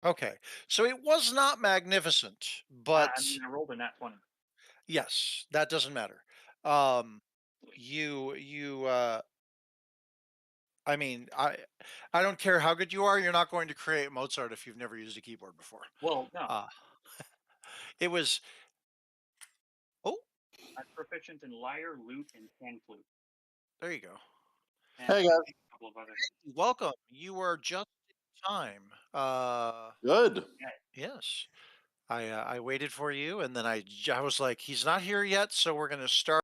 Okay. So it was not magnificent, I but mean, I rolled a nat 20. yes, that doesn't matter. Um, you I mean, I don't care how good you are, you're not going to create Mozart if you've never used a keyboard before. Well, no, Uh, it was oh, I'm proficient in lyre, lute, and pan flute, there you go. and Hey I guys, think a couple of other Welcome. You are just in time. good. yeah. Yes. I waited for you and then I was like, he's not here yet, so we're going to start.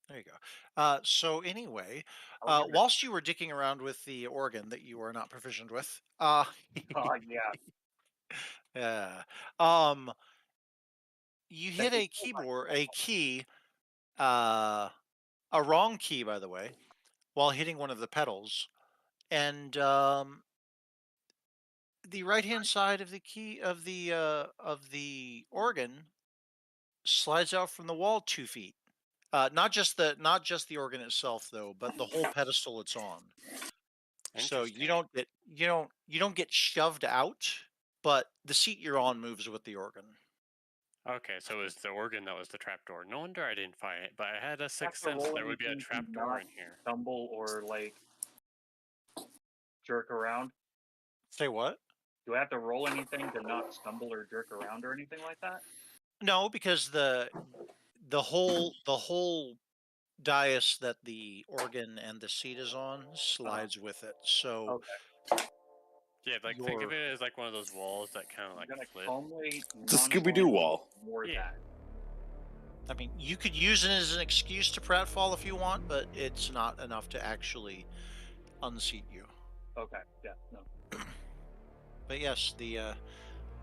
There you go. So anyway, I'll get rid. whilst you were dicking around with the organ that you are not proficient with, Yeah, yeah, um, you that hit is a so high. keyboard, a key, uh, a wrong key, by the way, while hitting one of the pedals, and the right hand side of the key of the organ slides out from the wall 2 feet. Not just the organ itself though, but the whole pedestal it's on. So Interesting. you don't get shoved out, but the seat you're on moves with the organ. Okay, so it was the organ that was the trapdoor. No wonder I didn't find it, but I had a Have sixth to sense roll there would be a anything to trapdoor not in here. stumble or like jerk around. Say what? Do I have to roll anything to not stumble or jerk around or anything like that? No, because the whole dais that the organ and the seat is on Uh, slides with it. So okay. Yeah, like think of you're it as like one of those walls that kind of I'm like gonna flip. calmly, It's a Scooby Doo nonchalantly wall. ignore Yeah. that. I mean, you could use it as an excuse to pratfall if you want, but it's not enough to actually unseat you. Okay. Yeah. No. But yes, the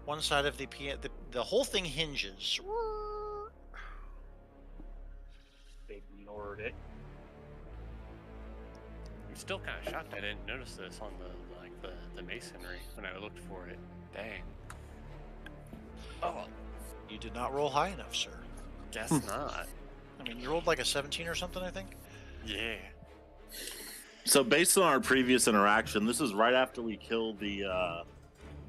one side of the piano, the whole thing hinges. Ignored it. I'm still kind of shocked I didn't notice this on the masonry when I looked for it. Dang. Oh, You did not roll high enough, sir. guess not. I mean, you rolled like a 17 or something, I think. Yeah. So based on our previous interaction, this is right after we killed the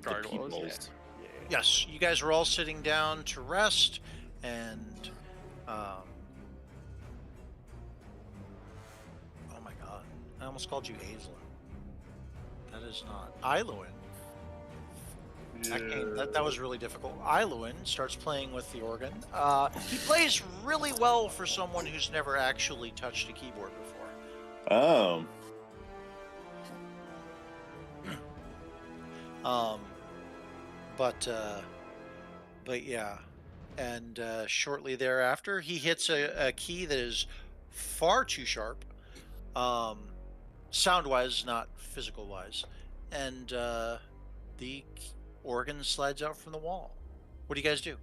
Gargoyles. Yeah. peoples. Yeah. Yes, you guys were all sitting down to rest, and um, oh my god, I almost called you Aislinn. That is not Iluin. That was really difficult. Iluin starts playing with the organ. He plays really well for someone who's never actually touched a keyboard before. Oh, Um, but yeah, and shortly thereafter, he hits a key that is far too sharp, um, sound wise, not physical wise, and the organ slides out from the wall. What do you guys do?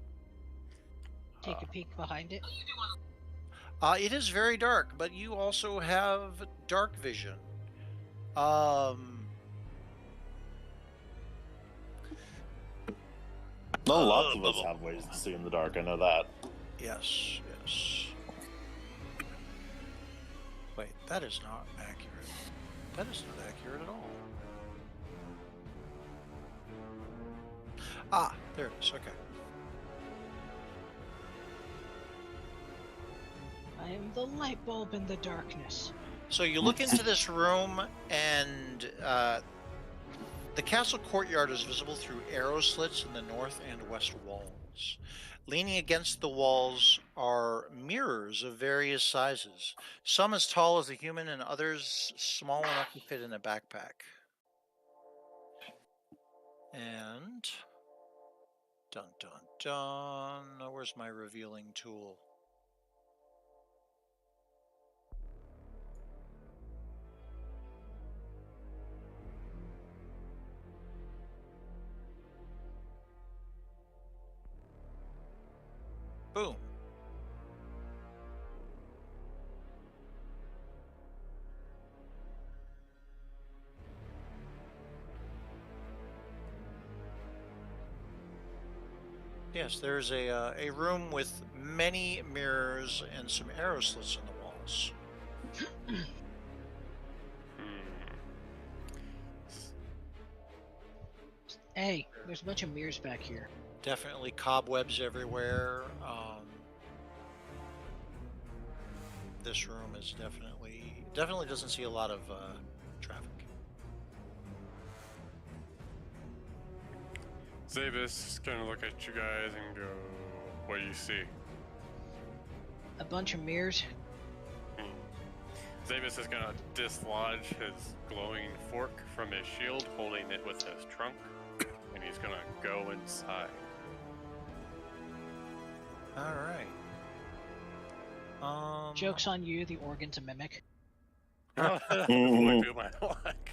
Take a peek behind it. It is very dark, but you also have dark vision. Um, no, lots of us have ways to see in the dark. I know that. yes, yes. Wait, that is not accurate. That is not accurate at all. Ah, there it is. Okay. I am the light bulb in the darkness. So you look into this room, and the castle courtyard is visible through arrow slits in the north and west walls. Leaning against the walls are mirrors of various sizes, some as tall as a human, and others small enough to fit in a backpack. And dun dun dun. Where's my revealing tool? Boom. Yes, there's a room with many mirrors and some arrow slits in the walls. Hey, there's a bunch of mirrors back here. Definitely cobwebs everywhere. This room is definitely doesn't see a lot of traffic. Zavis is gonna look at you guys and go, "What do you see?" A bunch of mirrors. Zavis is gonna dislodge his glowing fork from his shield, holding it with his trunk, and he's gonna go inside. All right. Joke's on you, the organ's a mimic. Would be my luck.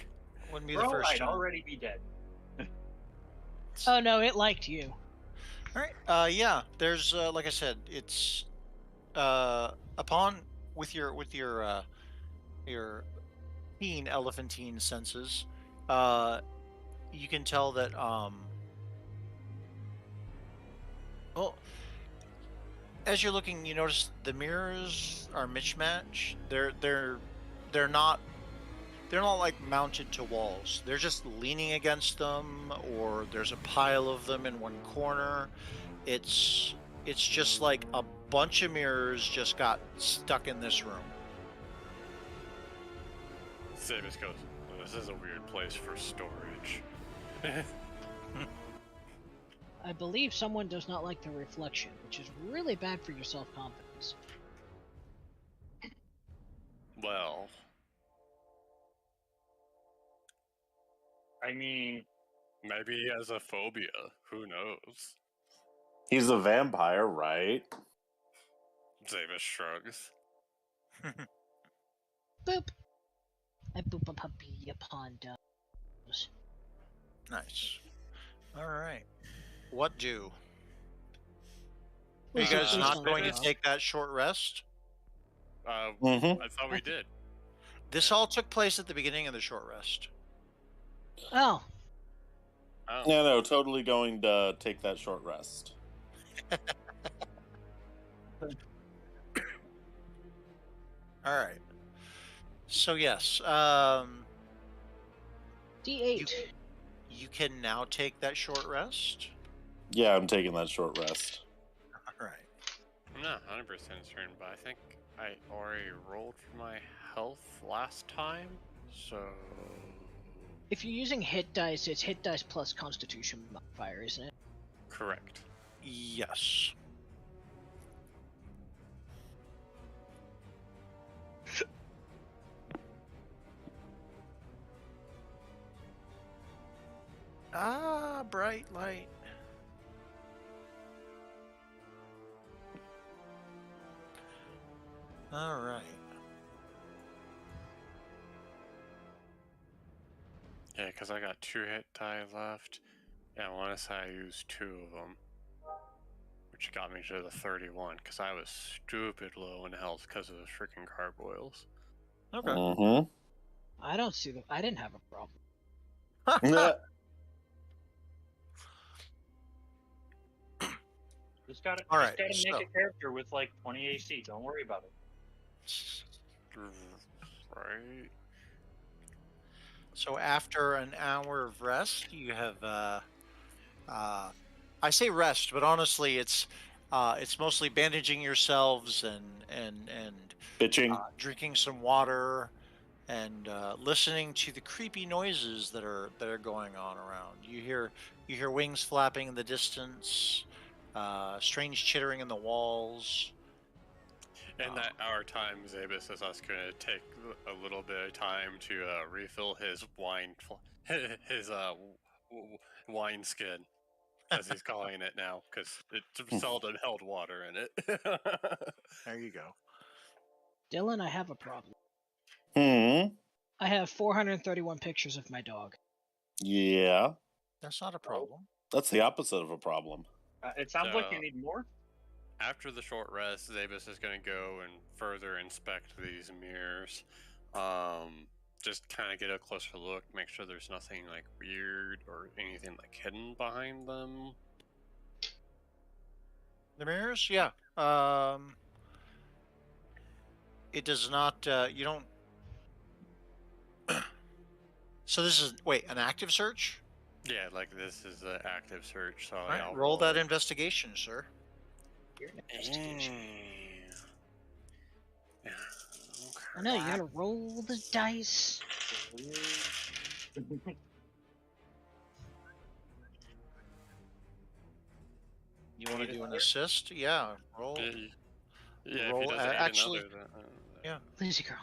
Wouldn't be the Bro, first I'd time. already be dead. Oh no, it liked you. All right. Yeah. There's like I said, it's upon with your keen elephantine senses, you can tell that well, as you're looking, you notice the mirrors are mismatched. They're not like mounted to walls. They're just leaning against them, or there's a pile of them in one corner. It's just like a bunch of mirrors just got stuck in this room. Zavis goes, "Well, this is a weird place for storage." I believe someone does not like the reflection, which is really bad for your self-confidence. Well, I mean, maybe he has a phobia. Who knows? He's a vampire, right? Zavis shrugs. Boop! I boop a puppy upon does. Nice. All right. What do? Are Well, you so guys please not don't going to go. take that short rest? Mm-hmm. I thought we did. This all took place at the beginning of the short rest. Oh, Oh. Yeah, no, totally going to take that short rest. All right. So yes, D8. you can now take that short rest. Yeah, I'm taking that short rest. All right. I'm not 100% certain, but I think I already rolled for my health last time, so... If you're using hit dice, it's hit dice plus Constitution modifier, isn't it? Correct. Yes. Bright light. All right. Yeah, because I got 2 hit die left, and I want to say I used 2 of them, which got me to the 31, because I was stupid low in health because of the freaking gargoyles. Okay. Mm-hmm. I don't see them. I didn't have a problem. just gotta, All just right, gotta make so- a character with like 20 AC. Don't worry about it. Right? So after an hour of rest, you have I say rest, but honestly, it's mostly bandaging yourselves and Bitching. drinking some water and listening to the creepy noises that are going on around. You hear wings flapping in the distance, strange chittering in the walls. In that hour time, Zabus is us going to take a little bit of time to refill his wine, his wine skin, as he's calling it now, because it seldom held water in it. There you go. Dylan, I have a problem. Hmm. I have 431 pictures of my dog. Yeah. That's not a problem. That's the opposite of a problem. It sounds like you need more. after the short rest, Zabus is going to go and further inspect these mirrors. Just kind of get a closer look, make sure there's nothing like weird or anything like hidden behind them. The mirrors, yeah. It does not. You don't. So this is an active search. Yeah, like this is an active search, so All right, I'll roll that investigation, sir. Your investigation. Yeah. I know, you gotta roll the dice. You want to do an assist? Yeah, roll. Yeah, roll. if he does aid Actually, another, then, yeah. Lazy girl.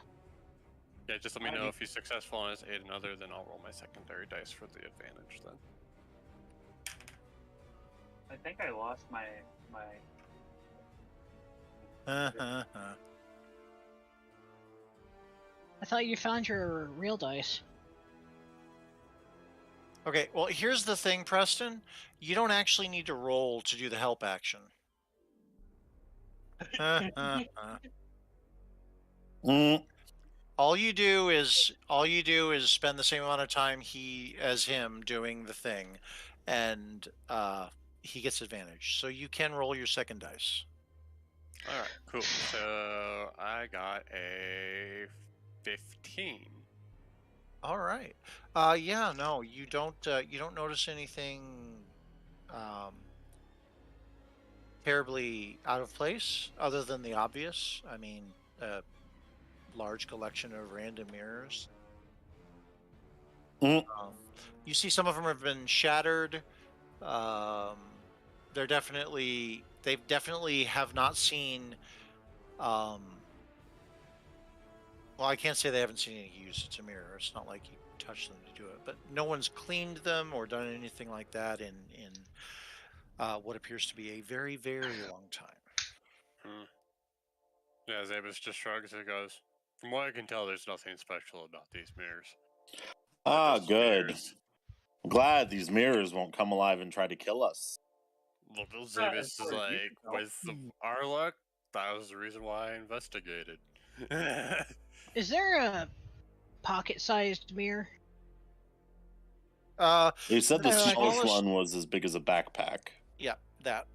yeah, just let me know if he's successful on his aid another, then I'll roll my secondary dice for the advantage then. I think I lost my I thought you found your real dice. Okay, well, here's the thing, Preston. You don't actually need to roll to do the help action. Mm. All you do is spend the same amount of time as him doing the thing, and he gets advantage. So you can roll your second dice. All right, cool. So I got a 15. All right. Yeah, no, you don't notice anything terribly out of place other than the obvious. I mean, large collection of random mirrors. Mm. You see some of them have been shattered. They definitely have not seen. Well, I can't say they haven't seen any use. It's a mirror. It's not like you touch them to do it. But no one's cleaned them or done anything like that in what appears to be a very, very long time. Yeah, Zabus just shrugs and goes, "From what I can tell, there's nothing special about these mirrors." Ah, Just good. mirrors. Glad these mirrors won't come alive and try to kill us. Little Not Zabus as is far as you like, can tell. with our luck, that was the reason why I investigated. Is there a pocket-sized mirror? They said the Like- smallest one was as big as a backpack. Yeah, that.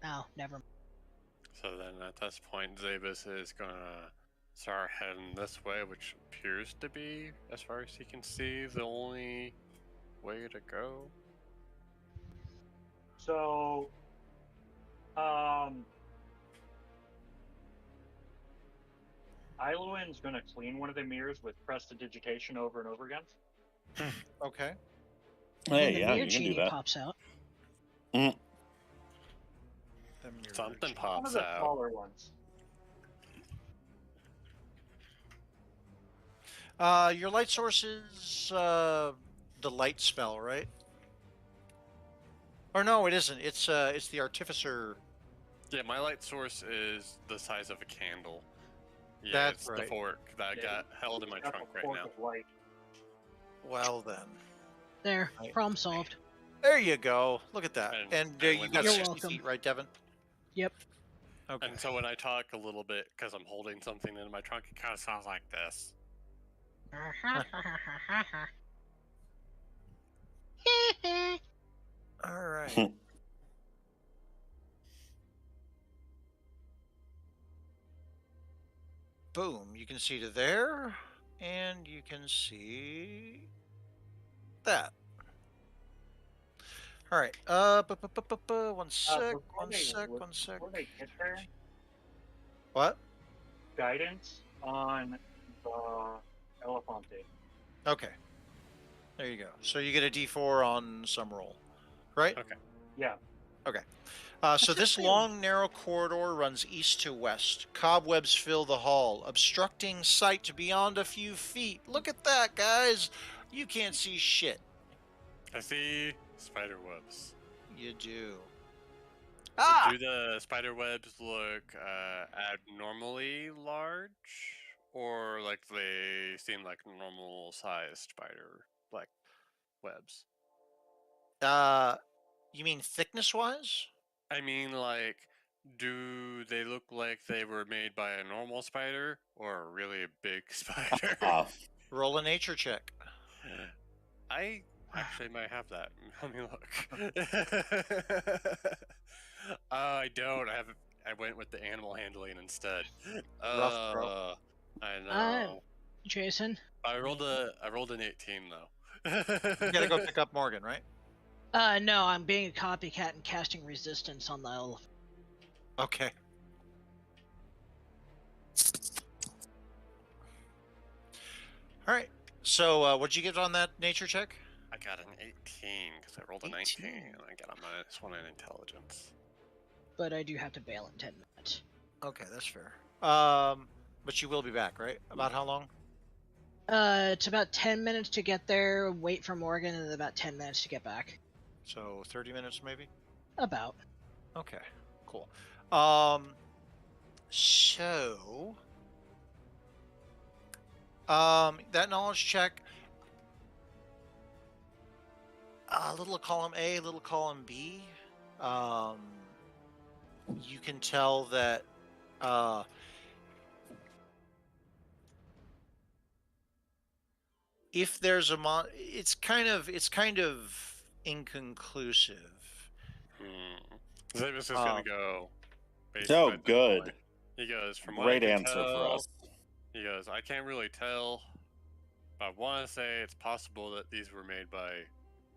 Oh, never. So then at this point, Zabus is gonna start heading this way, which appears to be, as far as he can see, the only way to go. So, Iluin's gonna clean one of the mirrors with prestidigitation over and over again. Okay. When Hey, the yeah, mirror you can do genie that. pops out. The mirror Something genie. One of pops the out. smaller ones. Your light source is the light spell, right? Or no, it isn't. It's the artificer. Yeah, my light source is the size of a candle. Yeah, That's it's right. the fork that Yeah, got held in my Got trunk the right fork now. of light. Well then, There, Right. problem solved. there you go. Look at that. And- And and you when got You're 60 welcome. feet, right, Devin? Yep. Okay. And so when I talk a little bit, because I'm holding something in my trunk, it kind of sounds like this. All right. Boom. You can see to there, and you can see that. All right. One sec. Before One they sec. look- One sec. Before they get there, What? guidance on the Elefante. Okay. There you go. So you get a D4 on some roll, right? Okay. Yeah. So That's this okay. long, narrow corridor runs east to west. Cobwebs fill the hall, obstructing sight beyond a few feet. Look at that, guys! You can't see shit. I see spider webs. You do. Ah! Do the spider webs look abnormally large, or like they seem like normal sized spider like webs? You mean thickness-wise? I mean, like, do they look like they were made by a normal spider or a really big spider? Roll a nature check. I actually might have that. Let me look. I don't. I went with the animal handling instead. Rough, bro. I know. Jason? I rolled an 18 though. You gotta go pick up Morgan, right? No, I'm being a copycat and casting resistance on the elephant. Okay. All right. So, what'd you get on that nature check? I got an 18 because I rolled a 19 and I got a -1 in intelligence. But I do have to bail in 10 minutes. Okay, that's fair. But you will be back, right? About how long? It's about 10 minutes to get there, wait for Morgan, and then about 10 minutes to get back. So 30 minutes, maybe. About. Okay, cool. So, that knowledge check. Little column A, little column B. You can tell that if there's a it's kind of inconclusive. Zavis is gonna go. Oh, good. He goes, from Great what I can answer for tell, us. he goes, I can't really tell, but I want to say it's possible that these were made by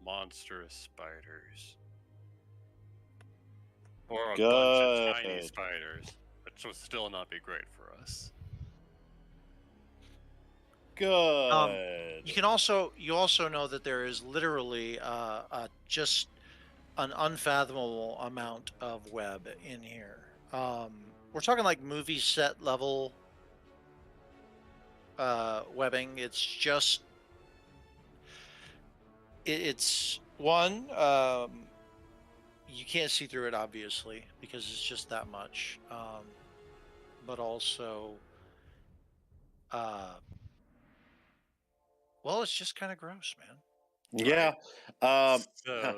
monstrous spiders. Or a bunch of tiny Good. spiders, which would still not be great for us. Good. You also know that there is literally just an unfathomable amount of web in here. We're talking like movie set level webbing. It's just it's one. You can't see through it obviously because it's just that much. But also, well, it's just kind of gross, man. Yeah. So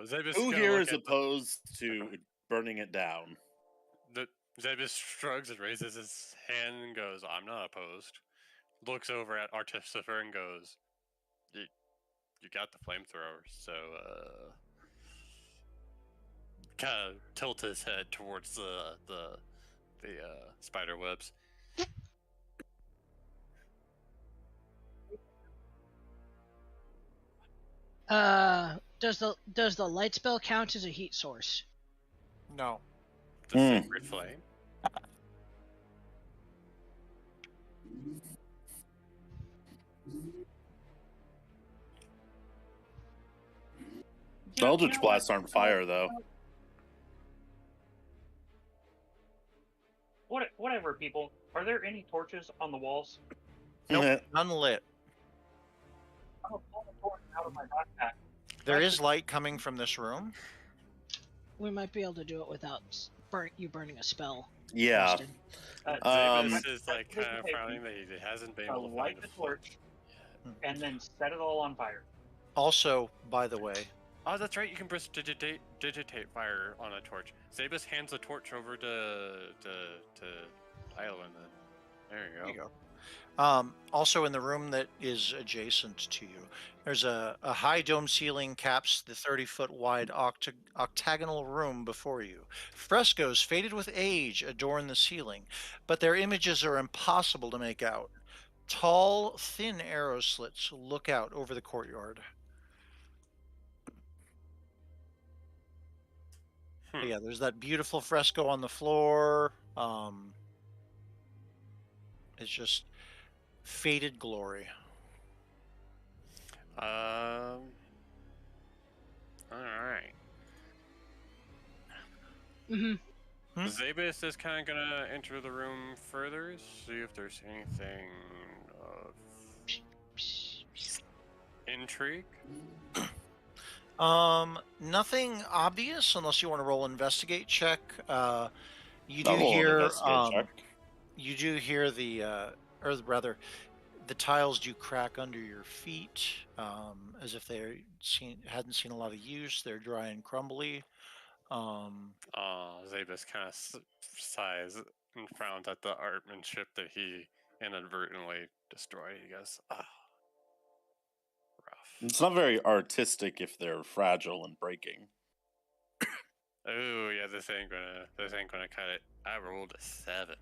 Zavis Who gonna here look is at opposed to burning it down? the Zavis shrugs and raises his hand and goes, I'm not opposed. Looks over at Artificer and goes, you got the flamethrower, so kind of tilt his head towards the spider webs. Does the light spell count as a heat source? No. The sacred flame. Eldritch blasts aren't fire, though. Whatever, people. Are there any torches on the walls? Nope, none lit. I'm gonna pull the torch out of my backpack. There is light coming from this room. We might be able to do it without you burning a spell. Yeah. Austin. Zavis is like kind of frowning that he hasn't been able to Light find the a flame. torch, and then set it all on fire. Also, by the way, Oh, that's right. You can press digitate fire on a torch. Zabus hands the torch over to Island. Then there you go. also in the room that is adjacent to you, there's a high dome ceiling caps the 30-foot wide octagonal room before you. Frescoes faded with age adorn the ceiling, but their images are impossible to make out. Tall, thin arrow slits look out over the courtyard. But yeah, there's that beautiful fresco on the floor. It's just faded glory. All right. Zabus is kind of gonna enter the room further, see if there's anything of intrigue. Nothing obvious unless you want to roll investigate check. You do I'll roll an hear investigate check. you do hear the or rather the tiles do crack under your feet, as if they hadn't seen a lot of use. They're dry and crumbly. Zabus kind of sighs and frowns at the artmanship that he inadvertently destroyed. He goes, "Ah, rough. It's not very artistic if they're fragile and breaking. Oh yeah, this ain't gonna cut it. I rolled a 7."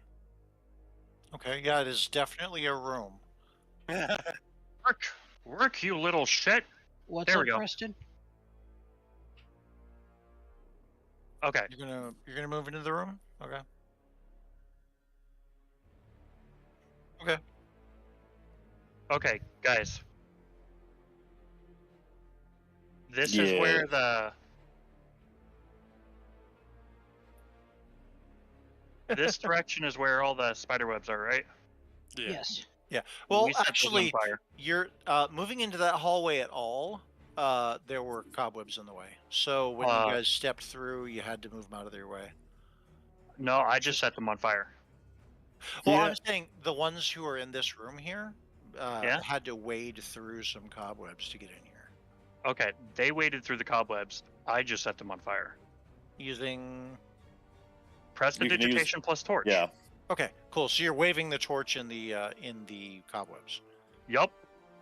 Okay, yeah, it is definitely a room. Work, you little shit. What's There up, we go. Preston? Okay. You're gonna move into the room? Okay. Okay. Okay, guys. This is Yeah. where the this direction is where all the spider webs are, right? Yeah. Yes. Well, We set those on actually, fire. you're moving into that hallway at all. There were cobwebs in the way, so when you guys stepped through, you had to move them out of their way. No, I just set them on fire. Well, Yeah. I'm saying the ones who are in this room here Yeah? had to wade through some cobwebs to get in here. Okay, they waded through the cobwebs. I just set them on fire. Using. Prestidigitation plus torch. Yeah. Okay, cool. So you're waving the torch in the cobwebs. Yup.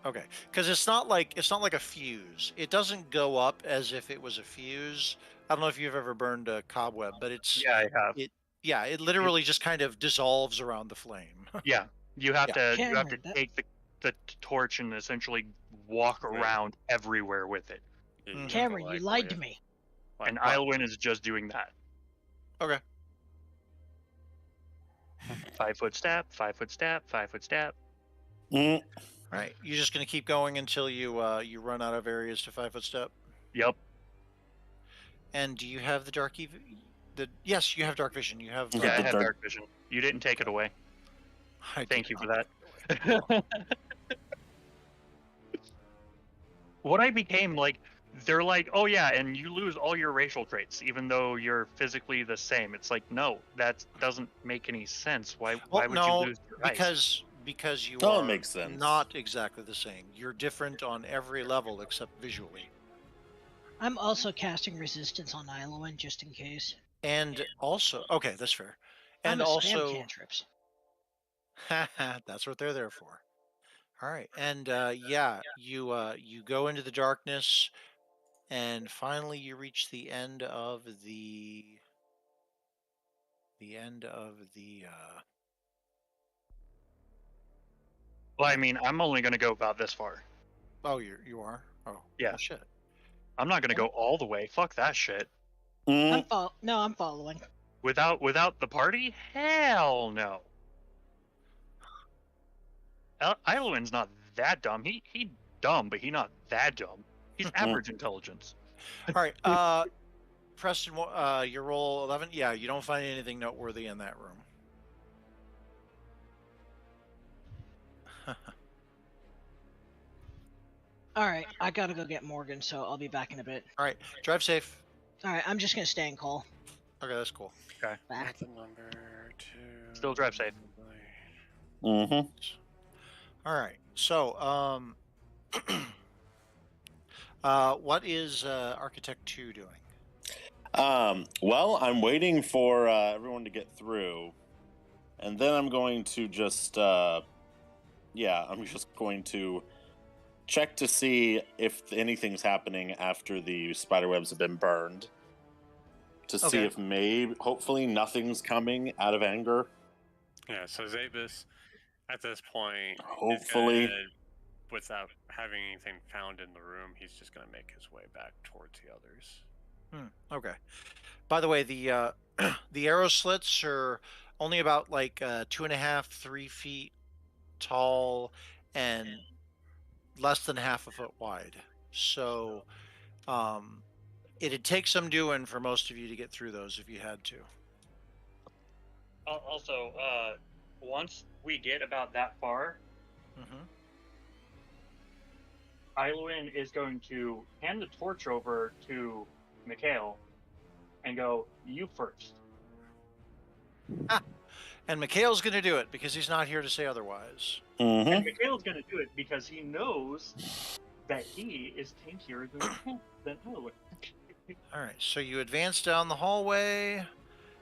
Okay, because it's not like a fuse. It doesn't go up as if it was a fuse. I don't know if you've ever burned a cobweb, but it's Yeah, I have. it literally just kind of dissolves around the flame. Yeah. You have Yeah. to Cameron, that- take the torch and essentially walk Right. around everywhere with it. Yeah, you have Cameron, like, you lied to me. And Ilwyn is just doing that. Okay. 5 foot step, 5 foot step, 5 foot step. Mm. All right. You're just gonna keep going until you you run out of areas to 5 foot step. Yup. And do you have the dark yes, you have dark vision. You have. Yeah, Yeah, I the have dark- dark vision. You didn't take it away. I Thank did you for not. that. What I became like, they're like, oh yeah, and you lose all your racial traits, even though you're physically the same. It's like, no, that doesn't make any sense. Why Well, would no, you lose your eyes? because you Oh, it are makes sense. not exactly the same. You're different on every level except visually. I'm also casting resistance on Ilowin just in case. And also, okay, that's fair. I'm And a spam also, cantrips. that's what they're there for. All right, and yeah, you go into the darkness, and finally you reach the end of the. Well, I mean, I'm only gonna go about this far. Oh, you are. Oh, Yeah. well, shit. I'm not gonna go all the way. Fuck that shit. Mm. I'm following. Without the party? Hell no. Ilowin's not that dumb. He dumb, but he not that dumb. He's average intelligence. All right, Preston, your roll 11. Yeah, you don't find anything noteworthy in that room. All right, I gotta go get Morgan, so I'll be back in a bit. All right, drive safe. All right, I'm just gonna stay and call. Okay, that's cool. Back. The number 2. Still drive safe. Mm-hmm. All right, so what is Architect 2 doing? Well, I'm waiting for everyone to get through, and then I'm going to just, I'm just going to check to see if anything's happening after the spiderwebs have been burned, to see Okay. if hopefully nothing's coming out of anger. Yeah, so Zabus, at this point, is Hopefully. gonna, without having anything found in the room, he's just going to make his way back towards the others. Okay. By the way, the the arrow slits are only about like 2.5, 3 feet tall, and less than half a foot wide. So, it'd take some doing for most of you to get through those if you had to. Also, once we get about that far, Mm-hmm. Ilwyn is going to hand the torch over to Mikhail and go, you first. And Mikhail's going to do it because he's not here to say otherwise. Mm-hmm. And Mikhail's going to do it because he knows that he is tankier than Ilwyn. All right, so you advance down the hallway,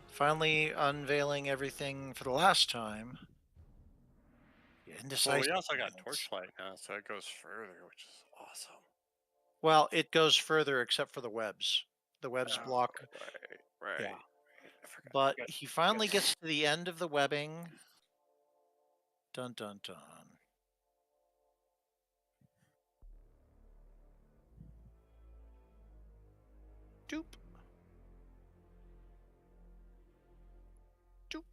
finally unveiling everything for the last time. Well, Indecisive we also got silence. torchlight now, so it goes further, which is awesome. Well, it goes further except for the webs. The webs Oh, block. right. Yeah. I forgot. But Yes, he finally gets to the end of the webbing. Dun dun dun. Doop. Doop.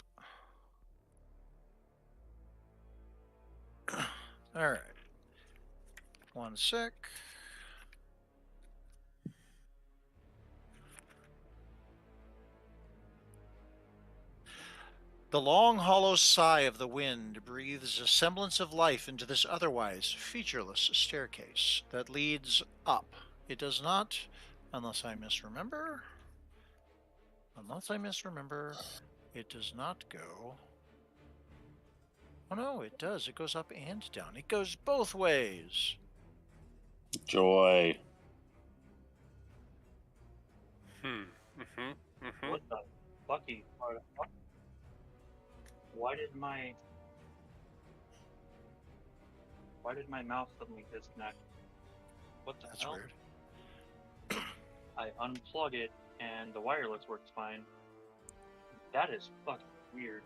All right. 1 sec. The long, hollow sigh of the wind breathes a semblance of life into this otherwise featureless staircase that leads up. It does not, unless I misremember, it does not go. Oh no, it does. It goes up and down. It goes both ways. Joy. What the fucky? Why did my mouse suddenly disconnect? What the That's hell? weird. I unplug it and the wireless works fine. That is fucking weird.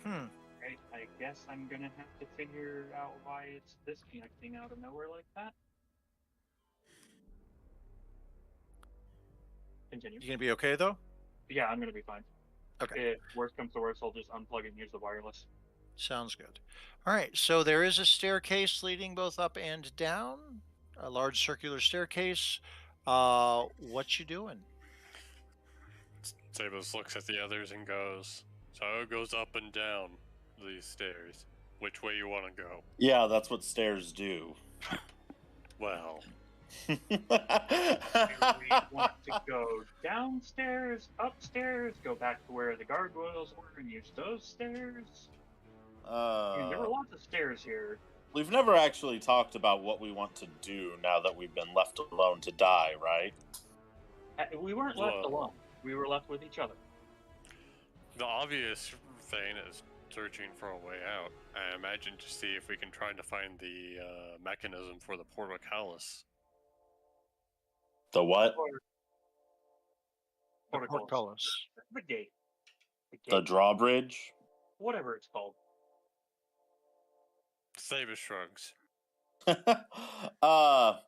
Right, I guess I'm gonna have to figure out why it's disconnecting out of nowhere like that. Continue. You gonna be okay though? Yeah, I'm gonna be fine. Okay. If worst comes to worst, I'll just unplug it and use the wireless. Sounds good. All right, so there is a staircase leading both up and down, a large circular staircase. What you doing? Sabos looks at the others and goes, "So it goes up and down these stairs. Which way you want to go?" Yeah, that's what stairs do. Well, Do we want to go downstairs, upstairs, go back to where the gargoyles were and use those stairs? I mean, there were lots of stairs here. We've never actually talked about what we want to do now that we've been left alone to die, right? We weren't left Whoa. alone. We were left with each other. the obvious thing is searching for a way out. I imagine to see if we can try to find the mechanism for the portcullis. The what? Portcullis. The gate. The drawbridge? Whatever it's called. Sabus shrugs. All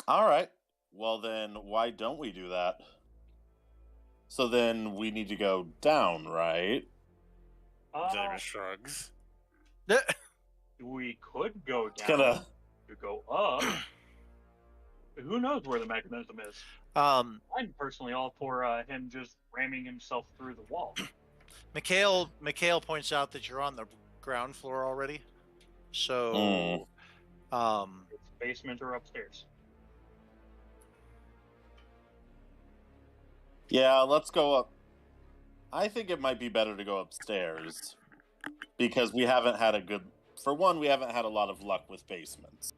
right. Well, then why don't we do that? So then we need to go down, right? Sabus shrugs. We could go It's down. gonna. To go up. Who knows where the mechanism is? Um, I'm personally all for him just ramming himself through the wall. Mikhail points out that you're on the ground floor already. So, It's basement or upstairs. Yeah, let's go up. I think it might be better to go upstairs because we haven't had a good. For one, we haven't had a lot of luck with basements.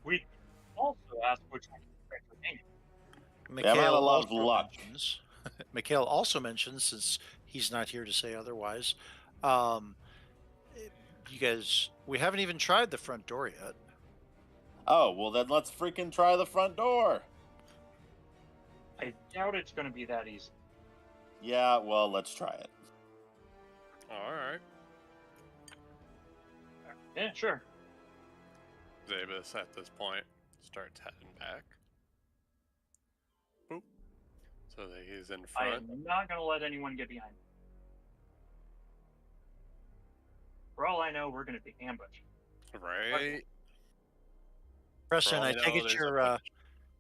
We also asked which one haven't had a lot of luck. Mikhail also mentions, since he's not here to say otherwise, you guys, we haven't even tried the front door yet. Oh, well then let's freaking try the front door. I doubt it's going to be that easy. Yeah, well, let's try it. Alright. Yeah, sure. Zabus at this point starts heading back. Boop. So that he's in I front. am not going to let anyone get behind me. For all I know, we're going to be ambushed. Right. Preston, all I I take know, it there's a your bunch.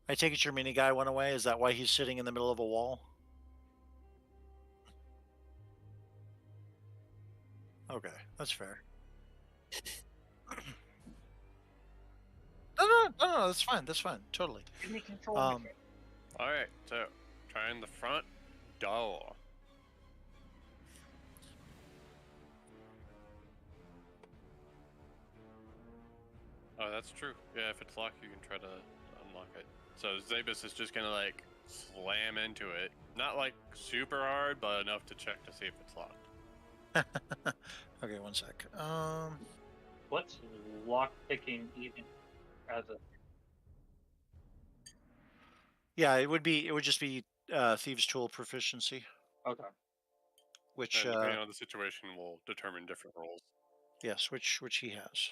I take it your mini guy went away. Is that why he's sitting in the middle of a wall? Okay, that's fair. No, that's fine. That's fine. Totally. Give me control. Alright, so trying the front door. Oh, that's true. Yeah, if it's locked, you can try to unlock it. So Zabus is just gonna like slam into it, not like super hard, but enough to check to see if it's locked. Okay, one sec. What's lock picking even as a? Yeah, it would just be thieves' tool proficiency, Okay. which And depending on the situation, will determine different rolls. yes, which he has.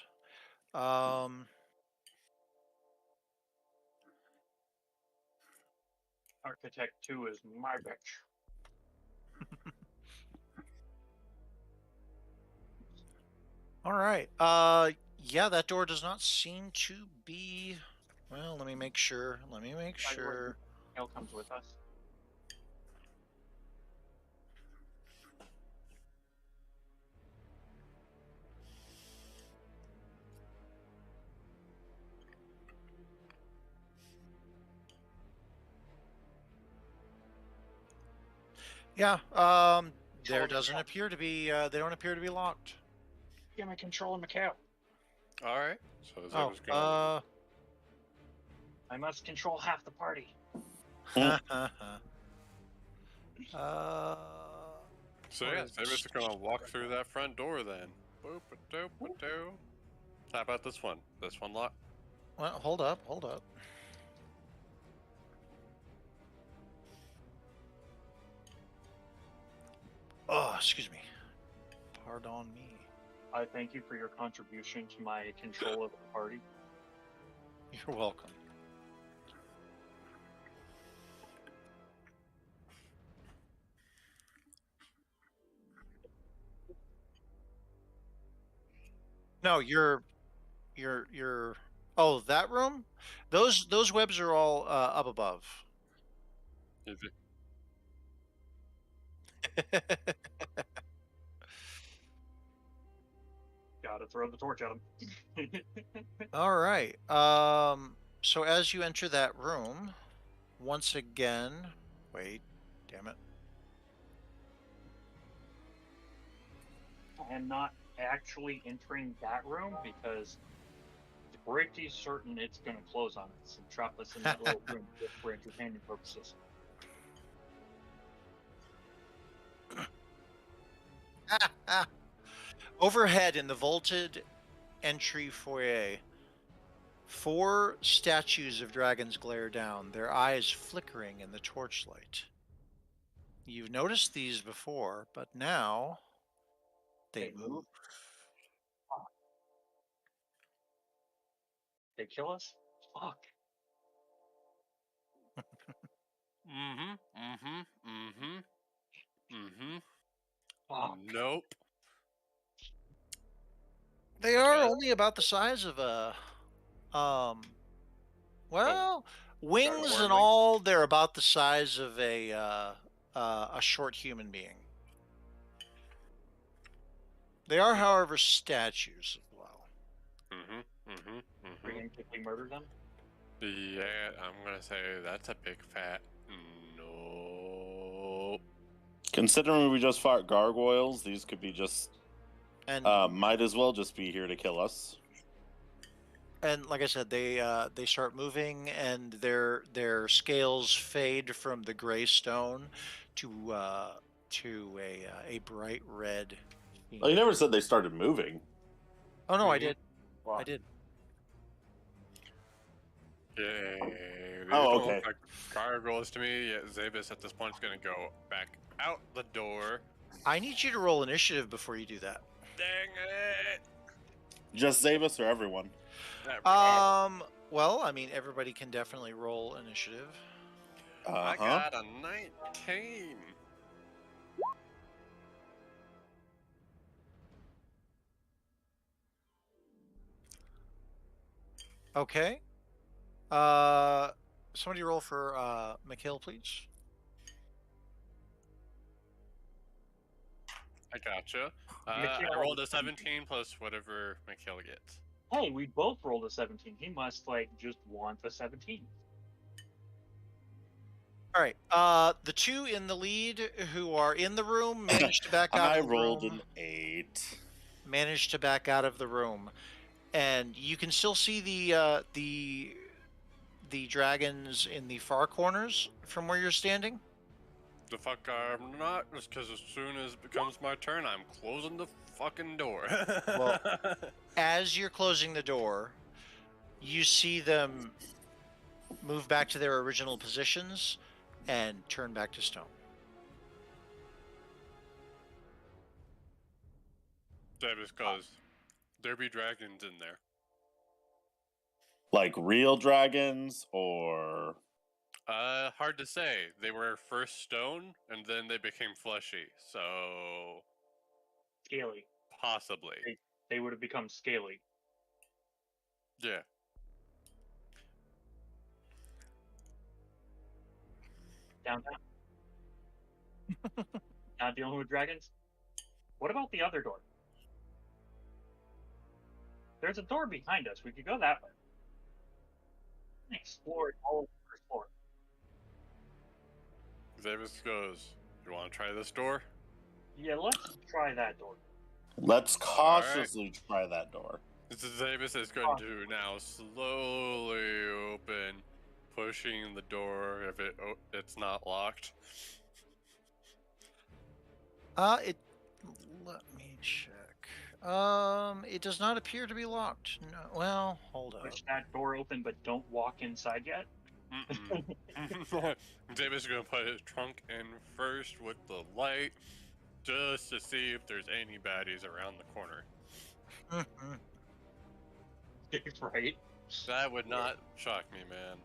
Architect 2 is my bitch. All right. Yeah, that door does not seem to be. Well, let me make sure. By the way, Hail comes with us. Yeah. There doesn't appear to be. They don't appear to be locked. Give me control of Macau. All right. So Oh. Zabus gonna. I must control half the party. So yeah, Zabus is gonna walk through that front door then. Boop a doop a doo. How about this one? This one locked? Well, hold up. Oh, excuse me. Pardon me. I thank you for your contribution to my control of the party. You're welcome. No, you're. Oh, that room? Those webs are all up above. Is Gotta throw the torch at him. All right. So as you enter that room, once again, wait, damn it. I am not actually entering that room because pretty certain it's going to close on us and trap us in that little room just for entertainment purposes. Overhead in the vaulted entry foyer, 4 statues of dragons glare down, their eyes flickering in the torchlight. You've noticed these before, but now they move. Fuck. They kill us? Fuck. Fuck. Nope. They are only about the size of a well, wings and all, they're about the size of a short human being. They are, however, statues as well. We're going to quickly murder them? Yeah, I'm gonna say that's a big fat no. Considering we just fought gargoyles, these could be just. And might as well just be here to kill us. And like I said, they start moving, and their scales fade from the gray stone to a bright red. Well, you never said they started moving. Oh no, I did. Wow. I did. Yay. These Oh, don't okay. look like gargoyles to me. Yeah, Zabus at this point is gonna go back out the door. I need you to roll initiative before you do that. Dang it! Just Zabus or everyone? Well, I mean, everybody can definitely roll initiative. I got a 19. Okay. Somebody roll for Mikhail, please. I gotcha. I rolled a 17 plus whatever Mikhail gets. Hey, we both rolled a 17. He must, just want a 17. All right. The 2 in the lead who are in the room managed to back out I of the rolled room. an 8. Managed to back out of the room, and you can still see the the dragons in the far corners from where you're standing? The fuck I'm not, just because as soon as it becomes my turn, I'm closing the fucking door. Well, as you're closing the door, you see them move back to their original positions and turn back to stone. That is because there be dragons in there. Like real dragons, or Hard to say. They were first stone, and then they became fleshy, so Scaly. possibly. They would have become scaly. Yeah. Downtown. Not dealing with dragons. What about the other door? There's a door behind us. We could go that way. Explore all of the first floor. Davis goes, "You want to try this door?" Yeah, let's try that door. let's cautiously try that door. Davis is going to now slowly open, pushing the door if it's not locked. It. Let me check. It does not appear to be locked. No, well, hold up. Push that door open, but don't walk inside yet. Davis is going to put his trunk in first with the light, just to see if there's any baddies around the corner. Right? That would not shock me, man.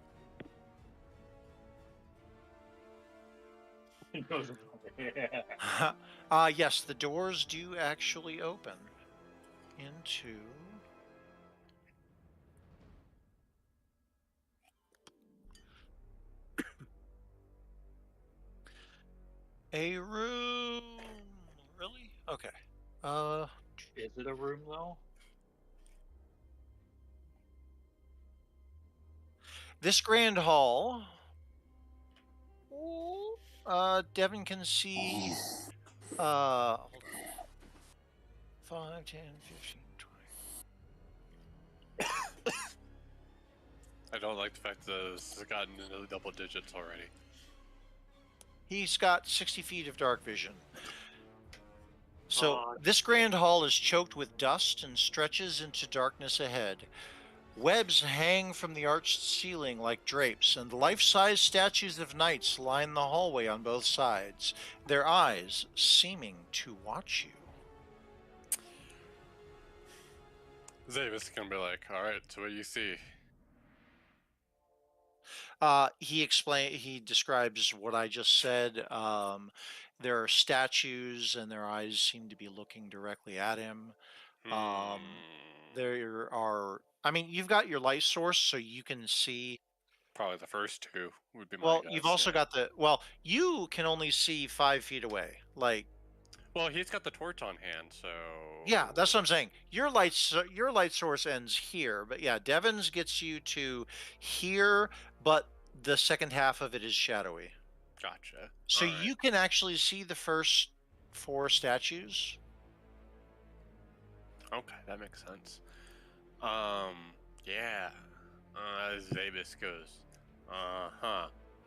He goes, Yes, the doors do actually open into a room. Really? Okay. Is it a room though? This grand hall. Devin can see. Hold on. 5, 10, 15, 20. I don't like the fact that this has gotten into the double digits already. He's got 60 feet of dark vision. So this grand hall is choked with dust and stretches into darkness ahead. Webs hang from the arched ceiling like drapes, and life-size statues of knights line the hallway on both sides, their eyes seeming to watch you. Davis is gonna be like, "Alright, so what do you see?" He describes what I just said. There are statues, and their eyes seem to be looking directly at him. There are. I mean, you've got your light source, so you can see. Probably the first two would be my Well, guess. you've also yeah. got the. Well, you can only see 5 feet away. Like, Well, he's got the torch on hand, so yeah, that's what I'm saying. Your light source ends here, but yeah, Devin's gets you to here, but the second half of it is shadowy. Gotcha. So Alright. you can actually see the first 4 statues. Okay, that makes sense. Yeah. As Zabis goes,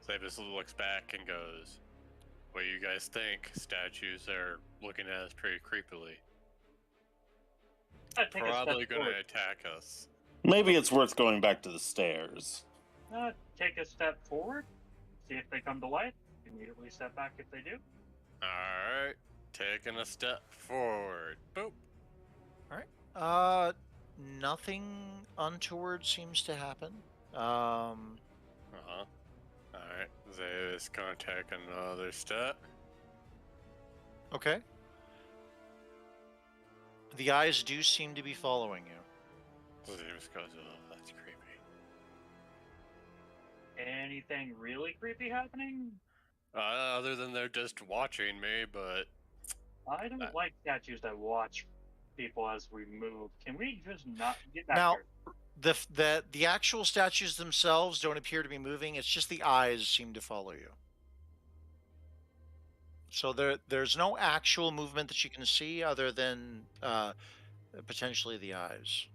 Zabis looks back and goes, "What do you guys think? Statues are looking at us pretty creepily. Probably gonna attack us." Maybe it's worth going back to the stairs. Take a step forward, see if they come to life. Immediately step back if they do. Alright, taking a step forward. Boop. Nothing untoward seems to happen. Alright, Zabis gonna take another step. Okay. The eyes do seem to be following you. Zabis goes, "Oh, that's creepy." Anything really creepy happening? Other than they're just watching me, but I don't like statues that watch people as we move. Can we just not get back Now, here? the actual statues themselves don't appear to be moving. It's just the eyes seem to follow you. So there's no actual movement that you can see other than potentially the eyes.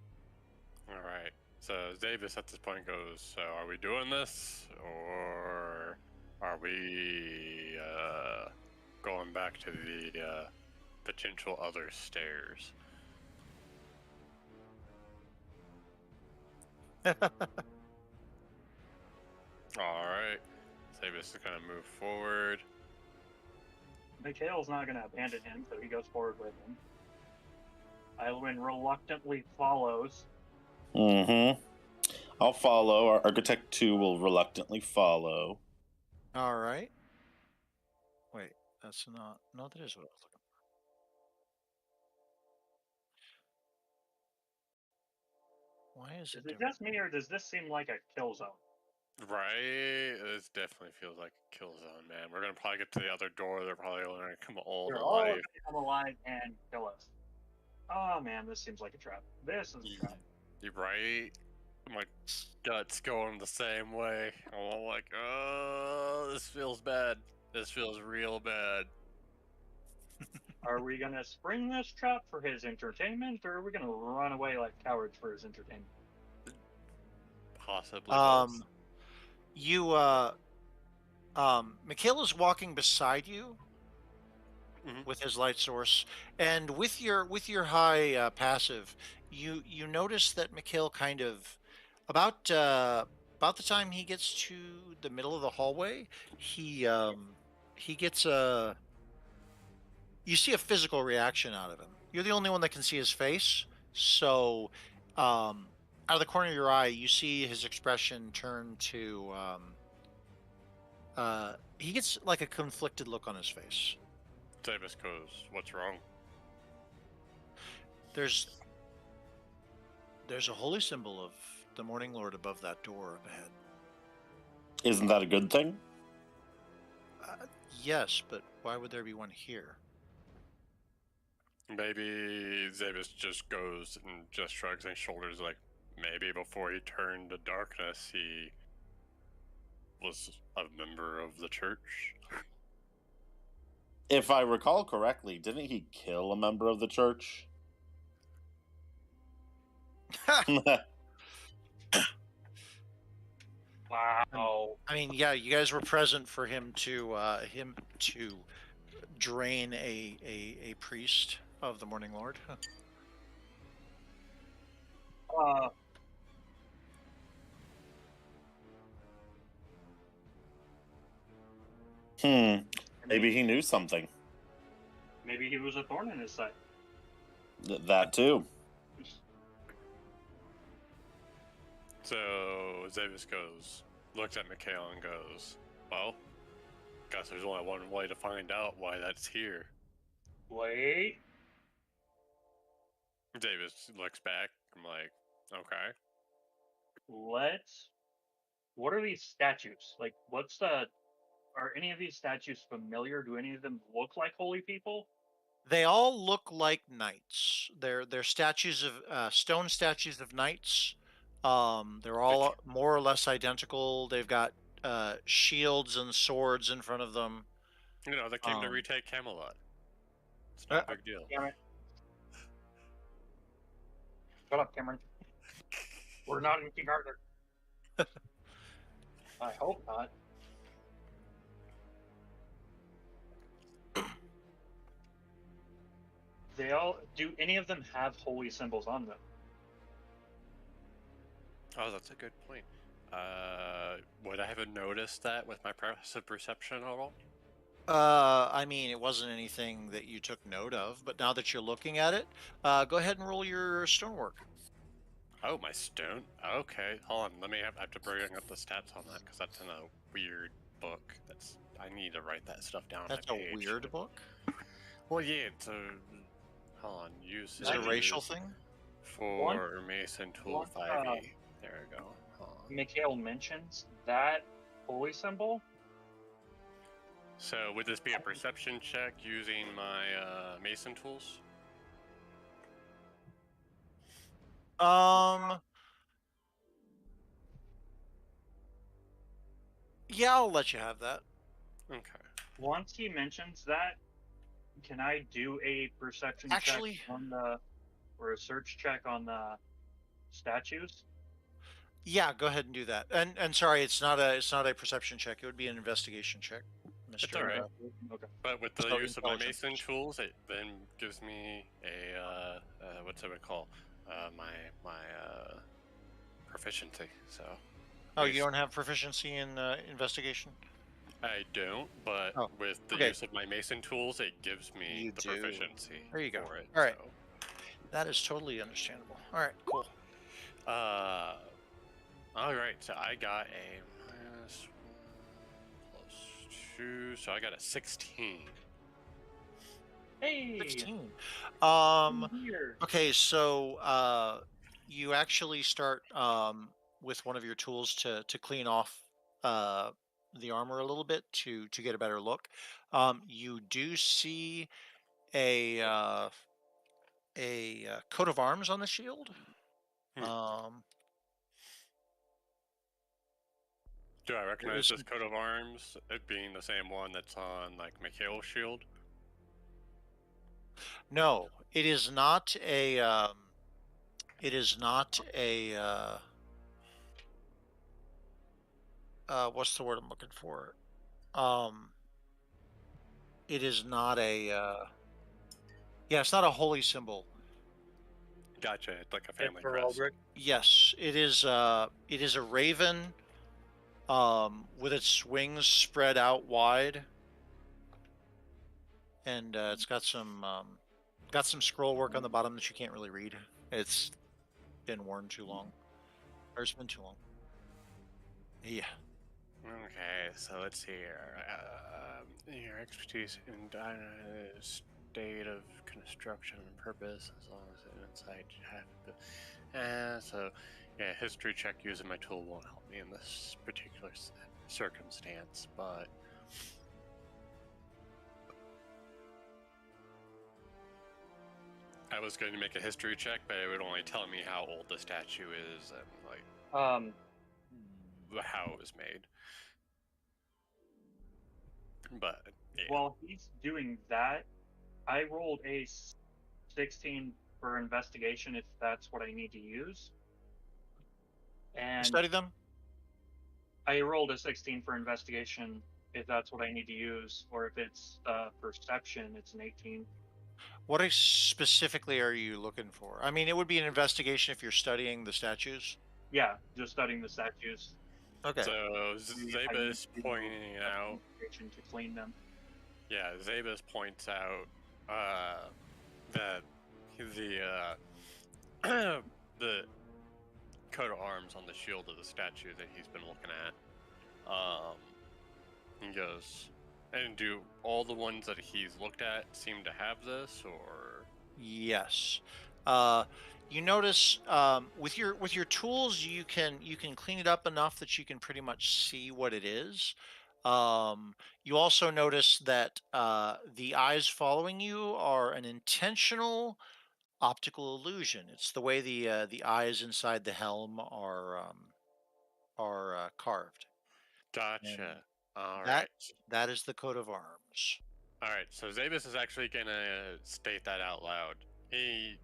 Alright. So Davis at this point goes, so are we doing this? Or are we going back to the potential other stairs? Alright. Davis is going to move forward. Mikhail's not going to abandon him, so he goes forward with him. Ilwin reluctantly follows. Mm-hmm. I'll follow. Our Architect 2 will reluctantly follow. All right. Wait, that's not. No, that is what I was looking for. Why is it Is it different? just me, or does this seem like a kill zone? Right? This definitely feels like a kill zone, man. We're going to probably get to the other door. They're probably going to come all They're to all life. going to come alive and kill us. Oh man, this seems like a trap. This is a trap. You're right. My gut's going the same way. I'm like, oh, this feels bad. This feels real bad. Are we going to spring this trap for his entertainment, or are we going to run away like cowards for his entertainment? Possibly both. Michaela's walking beside you Mhm. with his light source, and with your high passive, you notice that Mikhail kind of about the time he gets to the middle of the hallway, he gets a you see a physical reaction out of him. You're the only one that can see his face, so out of the corner of your eye, you see his expression turn to he gets like a conflicted look on his face. Davis goes, what's wrong? There's a holy symbol of the Morning Lord above that door up ahead. Isn't that a good thing? Yes, but why would there be one here? Maybe Davis just goes and just shrugs his shoulders like, maybe before he turned to darkness, he was a member of the church. If I recall correctly, didn't he kill a member of the church? Wow. I mean, yeah, you guys were present for him to drain a priest of the Morning Lord. Maybe he knew something. Maybe he was a thorn in his side. That too. So Davis goes, looks at Mikhail and goes, well, guess there's only one way to find out why that's here. Wait. Davis looks back. I'm like, okay. What are these statues? Like, are any of these statues familiar? Do any of them look like holy people? They all look like knights. They're statues of stone statues of knights. They're all more or less identical. They've got shields and swords in front of them. You know, they came to retake Camelot. It's no big deal. Damn it. Shut up, Cameron. We're not in King Arthur. I hope not. Do any of them have holy symbols on them? Oh, that's a good point. Would I have noticed that with my passive perception at all? I mean, it wasn't anything that you took note of, but now that you're looking at it, go ahead and roll your stonework. Oh, my stone? Okay, hold on. I have to bring up the stats on that because that's in a weird book. I need to write that stuff down. That's on my a page. weird book. Well, yeah. It's a hold on. Use Is it a racial thing? For Mason Tool 5e. There we go. Mikhail mentions that holy symbol. So would this be a perception check using my Mason tools? Yeah, I'll let you have that. Okay. Once he mentions that, can I do a perception Actually, check or a search check on the statues? Yeah, go ahead and do that. And sorry, it's not a perception check. It would be an investigation check, It's Mister. all right. Okay. But with the So use of my intelligence. Mason tools, it then gives me a what's it call? My proficiency. So Oh, you base. don't have proficiency in investigation? I don't, but Oh, with the okay. use of my Mason tools, it gives me You the do. proficiency There you go. for it. All right. So, That is totally understandable. All right, cool. uh, all right. So I got a minus 1 plus 2, so I got a 16. Hey, 16. here. Okay, so you actually start with one of your tools to clean off uh the armor a little bit to get a better look. You do see a coat of arms on the shield. Hmm. Um, Do I there recognize is this coat of arms? It being the same one that's on like Mikhail's shield? no, it is not a it is not a what's the word I'm looking for? Um, it is not a yeah, it's not a holy symbol. Gotcha. It's like a It's family for crest. Aldrich. Yes, it is a raven with its wings spread out wide, and it's got some scroll work on the bottom that you can't really read. It's been worn too long. Or it's been too long. Yeah. Okay, so let's see here. Your expertise in state of construction and purpose, as long as an insight you have. So, yeah, history check using my tool won't help me in this particular circumstance, but I was going to make a history check, but it would only tell me how old the statue is and like how it was made. But yeah. While he's doing that, I rolled a 16 for investigation if that's what I need to use. And Study them. I rolled a 16 for investigation if that's what I need to use, or if it's perception, it's an 18. What specifically are you looking for? I mean, it would be an investigation if you're studying the statues. Yeah, just studying the statues. Okay. So See if I Zeba need is to pointing out. investigation to clean them. Yeah, Zabas points out that the the coat of arms on the shield of the statue that he's been looking at. He goes, and do all the ones that he's looked at seem to have this, or? Yes. You notice with your tools you can clean it up enough that you can pretty much see what it is. You also notice that the eyes following you are an intentional optical illusion. It's the way the eyes inside the helm are carved, and Gotcha. All that right. that is the coat of arms. All right, so Zabas is actually gonna state that out loud. He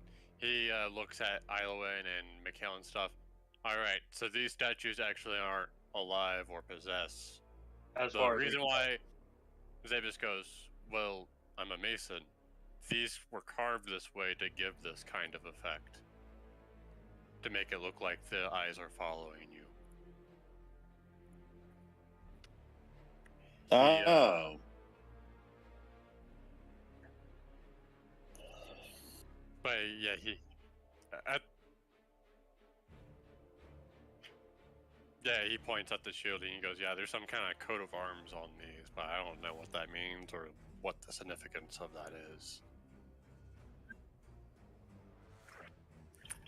looks at Ilowen and Mikhail and stuff. All right, so these statues actually aren't alive or possessed. As The far as reason why Zabas goes, well, I'm a mason. These were carved this way to give this kind of effect, to make it look like the eyes are following you. Oh. But yeah, he points at the shield and he goes, yeah, there's some kind of coat of arms on these, but I don't know what that means or what the significance of that is.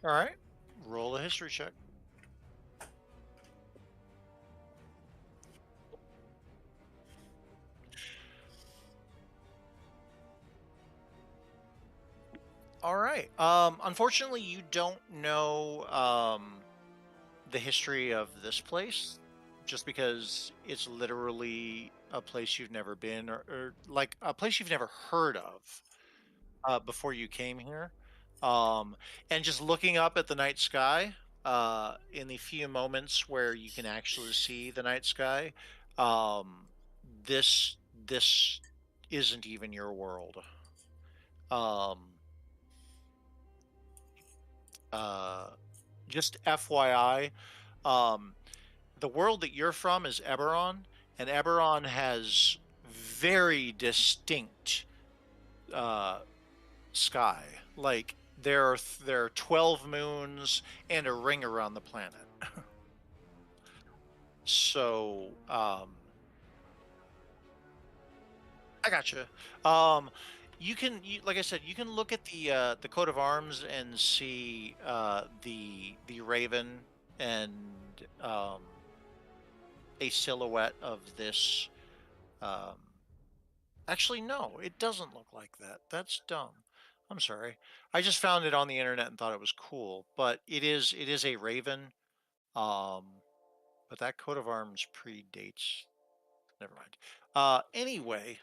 All right, roll a history check. All right. Unfortunately, you don't know the history of this place, just because it's literally a place you've never been, or like a place you've never heard of before you came here. And just looking up at the night sky, in the few moments where you can actually see the night sky, um, this isn't even your world. Um, uh, just FYI, um, the world that you're from is Eberron, and Eberron has very distinct uh, sky. Like there are 12 moons and a ring around the planet. So I gotcha. Um, like I said, you can look at the coat of arms and see the raven and a silhouette of this. Um, Actually, no, it doesn't look like that. That's dumb. I'm sorry. I just found it on the internet and thought it was cool, but it is a raven. Um, but that coat of arms predates. Never mind. Anyway,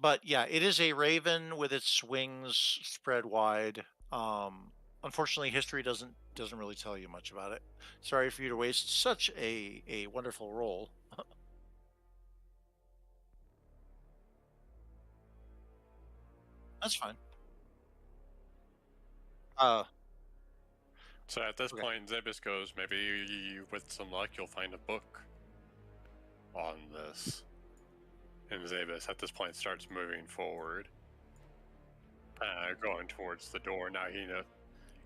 but yeah, it is a raven with its wings spread wide. Um, Unfortunately, history doesn't really tell you much about it. Sorry for you to waste such a wonderful role. That's fine. Uh, So at this okay. point, Zebus goes, maybe with some luck you'll find a book on this. And Zabus at this point starts moving forward, going towards the door. Now he knows.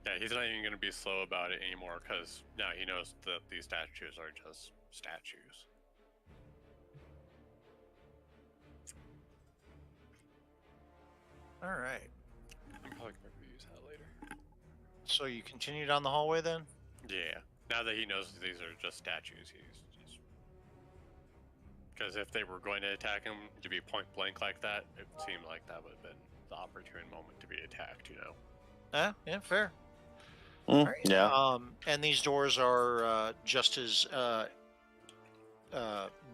Yeah, he's not even going to be slow about it anymore because now he knows that these statues are just statues. All right. I'm probably going to use that later. So you continue down the hallway then? Yeah. Now that he knows these are just statues, he's just. Because if they were going to attack him to be point blank like that, it seemed like that would have been the opportune moment to be attacked, you know? Yeah, fair. Mm, All right. yeah. And these doors are just as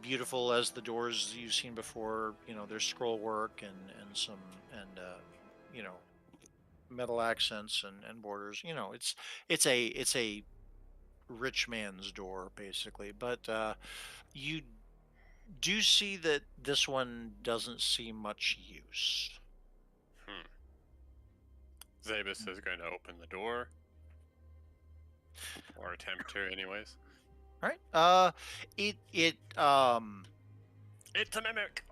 beautiful as the doors you've seen before. You know, there's scroll work and some and you know metal accents and borders. You know, it's a rich man's door basically. But you do see that this one doesn't see much use. Hmm. Zabus is going to open the door. Or attempt to, anyways. All right. It's a mimic!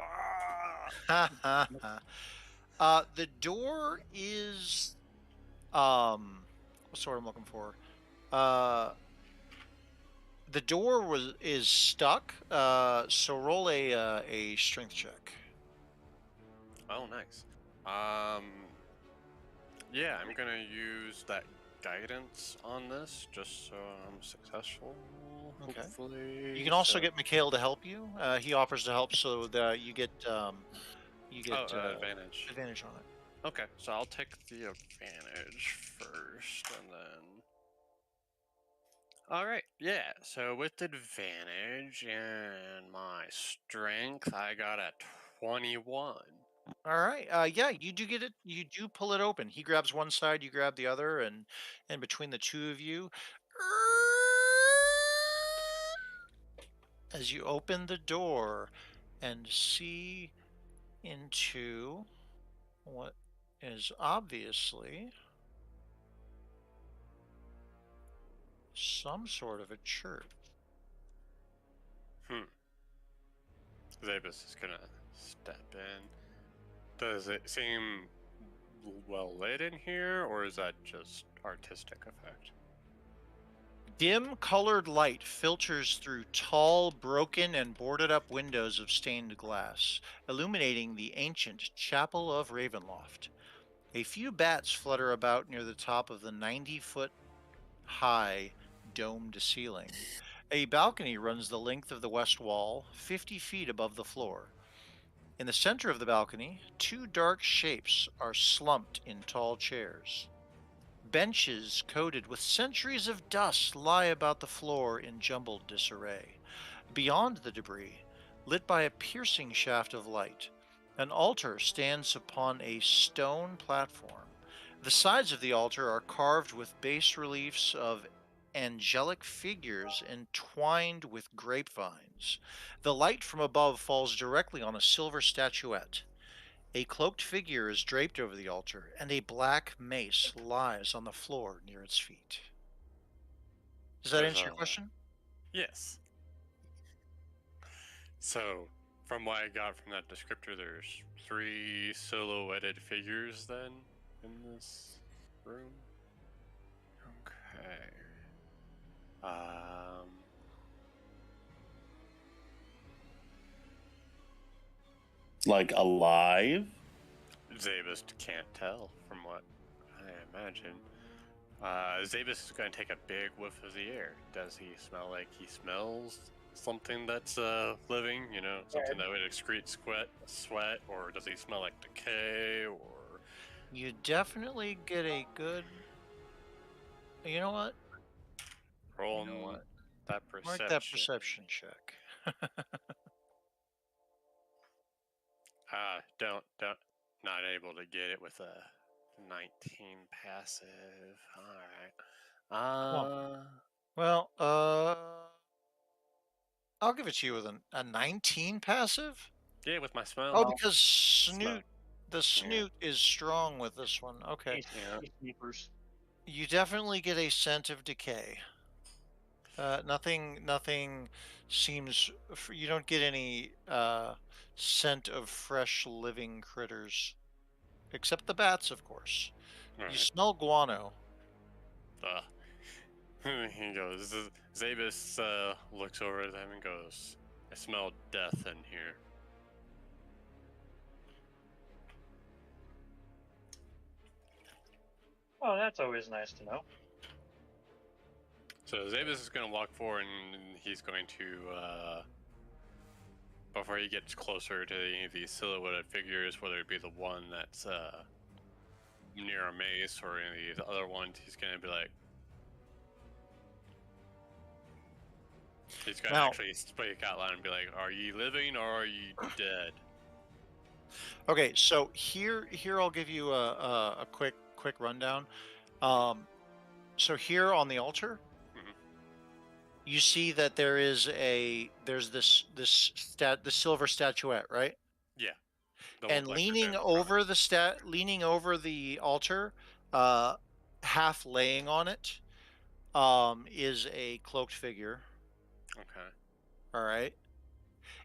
The door is what's the word I'm looking for? The door is stuck. So roll a strength check. Oh, nice. Yeah, I'm gonna use that guidance on this just so I'm successful. Okay. Hopefully. You can also get Mikhail to help you. He offers to help, so that you get advantage. advantage on it. Okay, so I'll take the advantage first, and then. All right, yeah. So with advantage and my strength, I got a 21. All right. Yeah, you do get it. You do pull it open. He grabs one side, you grab the other, and between the two of you, as you open the door and see into what is obviously some sort of a church. Zabus is gonna step in. Does it seem well lit in here, or is that just artistic effect? Dim colored light filters through tall, broken, and boarded up windows of stained glass, illuminating the ancient chapel of Ravenloft. A few bats flutter about near the top of the 90-foot high domed ceiling. A balcony runs the length of the west wall, 50 feet above the floor. In the center of the balcony, two dark shapes are slumped in tall chairs. Benches coated with centuries of dust lie about the floor in jumbled disarray. Beyond the debris, lit by a piercing shaft of light, an altar stands upon a stone platform. The sides of the altar are carved with bas reliefs of angelic figures entwined with grapevines. The light from above falls directly on a silver statuette. A cloaked figure is draped over the altar, and a black mace lies on the floor near its feet. Does that There's answer a your question? yes. So, from what I got from that descriptor, there's 3 silhouetted figures then in this room. Okay. Like alive? Zabus can't tell from what I imagine. Zabus is going to take a big whiff of the air. Does he smell like he smells something that's living? You know, something that would excrete sweat, or does he smell like decay? Or You definitely get a good. You know what? roll You know what? that Mark perception. that perception check. Don't. Not able to get it with a 19 passive. All right. Well, I'll give it to you with a 19 passive. Yeah, with my smell. Oh, because Smell. the snoot is strong with this one. Okay. Yeah. Sneakers. You definitely get a scent of decay. Nothing seems. You don't get any scent of fresh living critters, except the bats, of course. All You right. smell guano. He goes. Zabus looks over at them and goes, "I smell death in here." Oh, that's always nice to know. So Zabus is going to walk forward and he's going to, before he gets closer to any of these silhouetted figures, whether it be the one that's near a mace or any of the other ones, he's going to be like, he's going to Now- actually speak out loud and be like, "Are you living or are you dead?" Okay, so here I'll give you a quick rundown. So here on the altar, Mhm. you see that there's the silver statuette, right? Yeah. The And one leaning presented over the altar, half laying on it, is a cloaked figure. Okay. All right.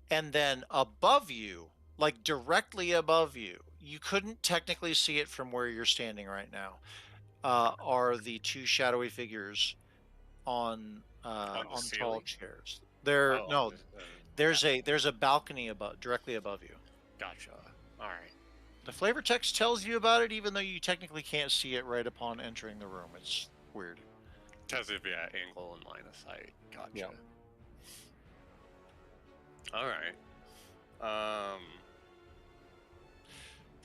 And then above you, like directly above you, you couldn't technically see it from where you're standing right now, are the 2 shadowy figures on the tall ceiling? chairs. Oh, There's a balcony directly above you. gotcha. All right. The flavor text tells you about it, even though you technically can't see it right upon entering the room. It's weird. Tells you if you at angle and line of sight. Gotcha. Yeah. All right.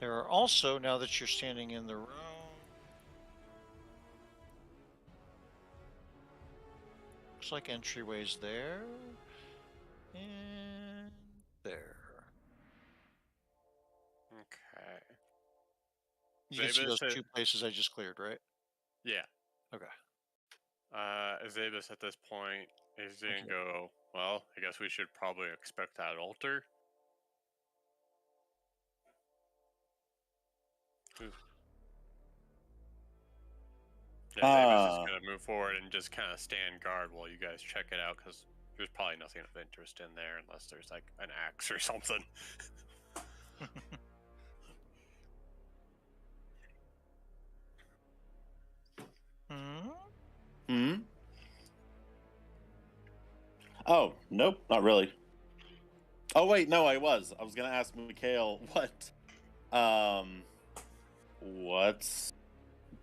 There are also, now that you're standing in the room, looks like entryways there and there. Okay. You can see Zabus those said- 2 places I just cleared, right? Yeah. Okay. Zabus at this point is gonna Okay. go, well, I guess we should probably expect that altar. Yeah, Zabus is gonna move forward and just kind of stand guard while you guys check it out, because there's probably nothing of interest in there unless there's like an axe or something. Hmm? Oh, nope, not really. Oh, wait, no, I was going to ask Mikhail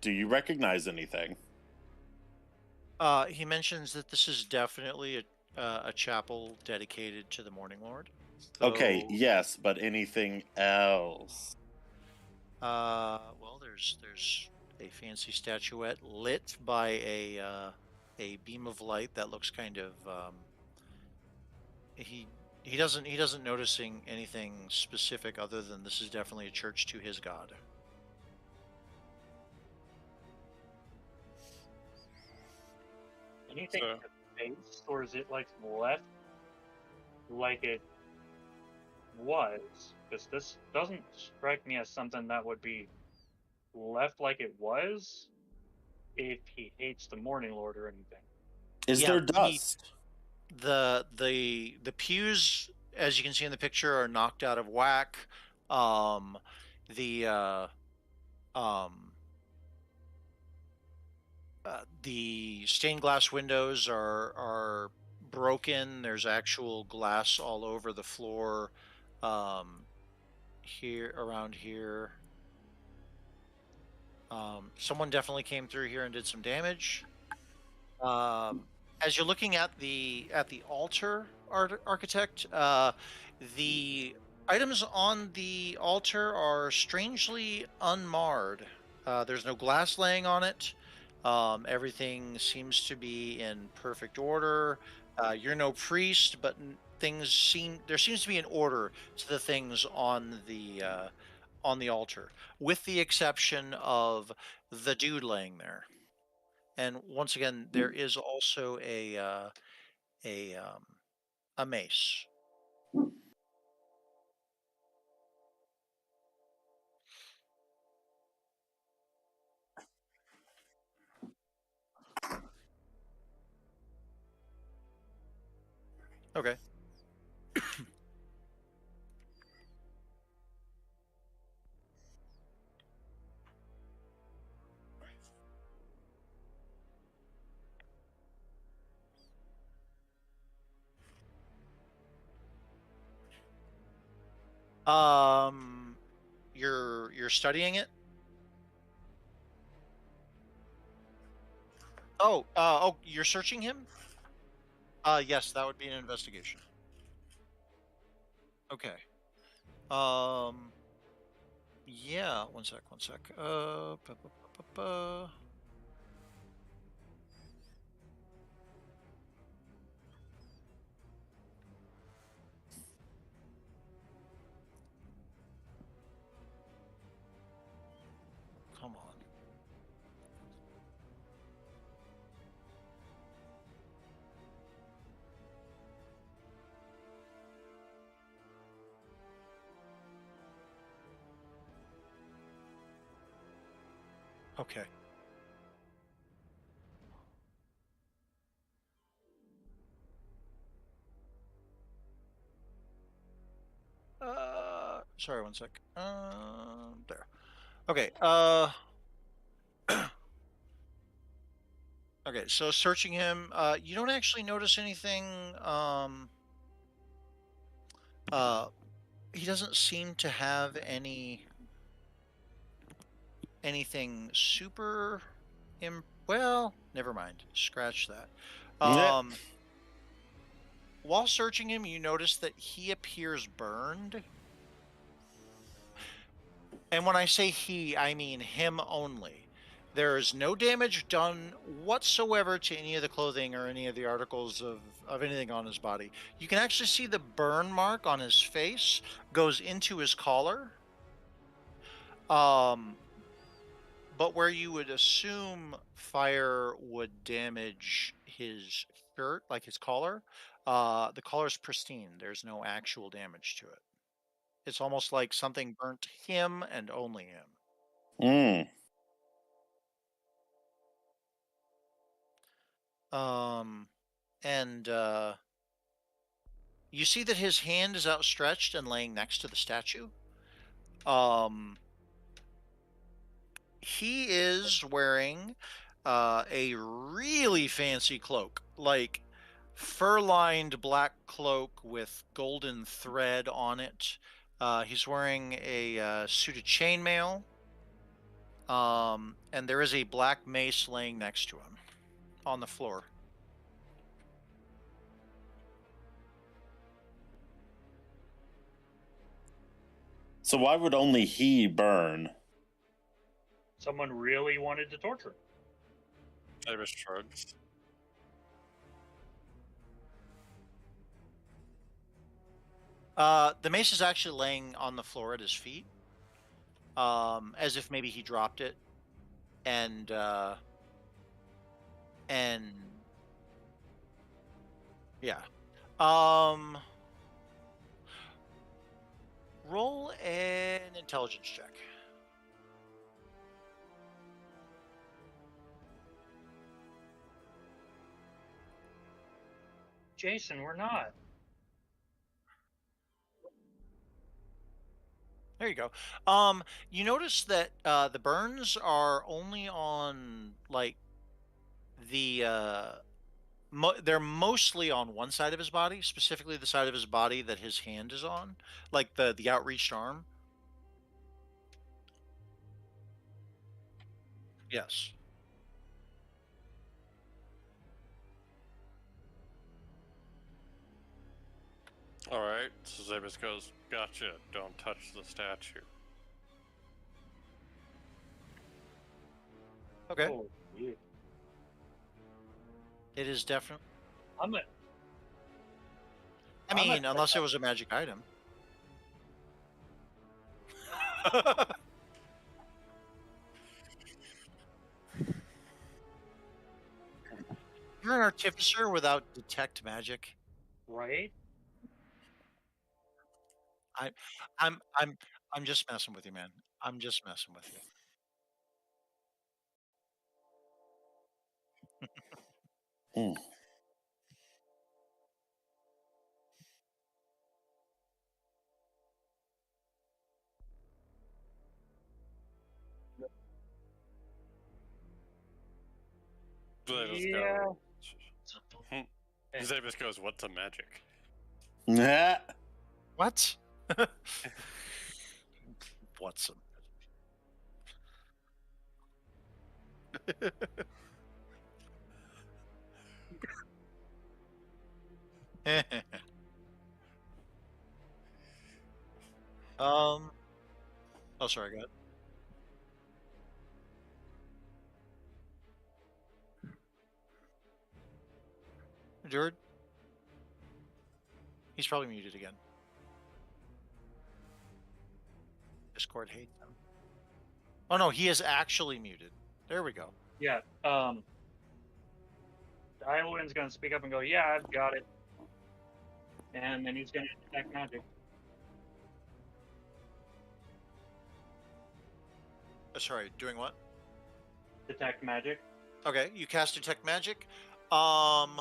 do you recognize anything? He mentions that this is definitely a chapel dedicated to the Morning Lord. Okay, So, yes, but anything else? well, there's a fancy statuette lit by a beam of light that looks kind of he doesn't noticing anything specific other than this is definitely a church to his god. anything So- in the face, or is it like left like it was? Because this doesn't strike me as something that would be left like it was if he hates the Morning Lord or anything. Is Yeah, there dust? The pews, as you can see in the picture, are knocked out of whack. Um, um, the stained glass windows are broken. There's actual glass all over the floor. Here around here. Someone definitely came through here and did some damage. As you're looking at the altar, architect, the items on the altar are strangely unmarred. There's no glass laying on it. Everything seems to be in perfect order. You're no priest, but there seems to be an order to the things on the altar, with the exception of the dude laying there. And once again, there is also a um, a mace. Okay. Um, you're studying it. Oh, you're searching him. Yes, that would be an investigation. Okay. Yeah. One sec. One sec. Come on. Okay. Sorry. One sec. There. Okay. Okay. So searching him, you don't actually notice anything. Uh, he doesn't seem to have anything super well, never mind. Scratch that. Yeah. While searching him, you notice that he appears burned. And when I say he, I mean him only. There is no damage done whatsoever to any of the clothing or any of the articles of anything on his body. You can actually see the burn mark on his face goes into his collar. But where you would assume fire would damage his shirt, like his collar, the collar's pristine. There's no actual damage to it. It's almost like something burnt him and only him. Mm. And you see that his hand is outstretched and laying next to the statue. He is wearing a really fancy cloak, like fur-lined black cloak with golden thread on it. He's wearing a suit of chainmail, and there is a black mace laying next to him on the floor. So why would only he burn? Someone really wanted to torture him. Davis shrugs. The mace is actually laying on the floor at his feet, as if maybe he dropped it, and Yeah. Roll an intelligence check. Jason, we're not. There you go. You notice that the burns are only on like the they're mostly on one side of his body, specifically the side of his body that his hand is on, like the outreached arm. Yes. Alright, so Zabus goes, gotcha, don't touch the statue. Okay. Oh, yeah. It is definitely. I'm a. I I'm a- mean, unless it was a magic item. You're an artificer without detect magic. Right? I, I'm just messing with you, man. I'm just messing with you. Hmm. Zabus Yeah. goes. Zabus goes, what's a magic? Nah. What? What's some? Oh, sorry, go ahead. Jared? He's probably muted again. Discord hates him. Oh no, he is actually muted. There we go. Yeah. Iowin's gonna speak up and go, "Yeah, I've got it," and then he's gonna detect magic. Sorry, doing what? Detect magic. Okay, you cast detect magic. Um,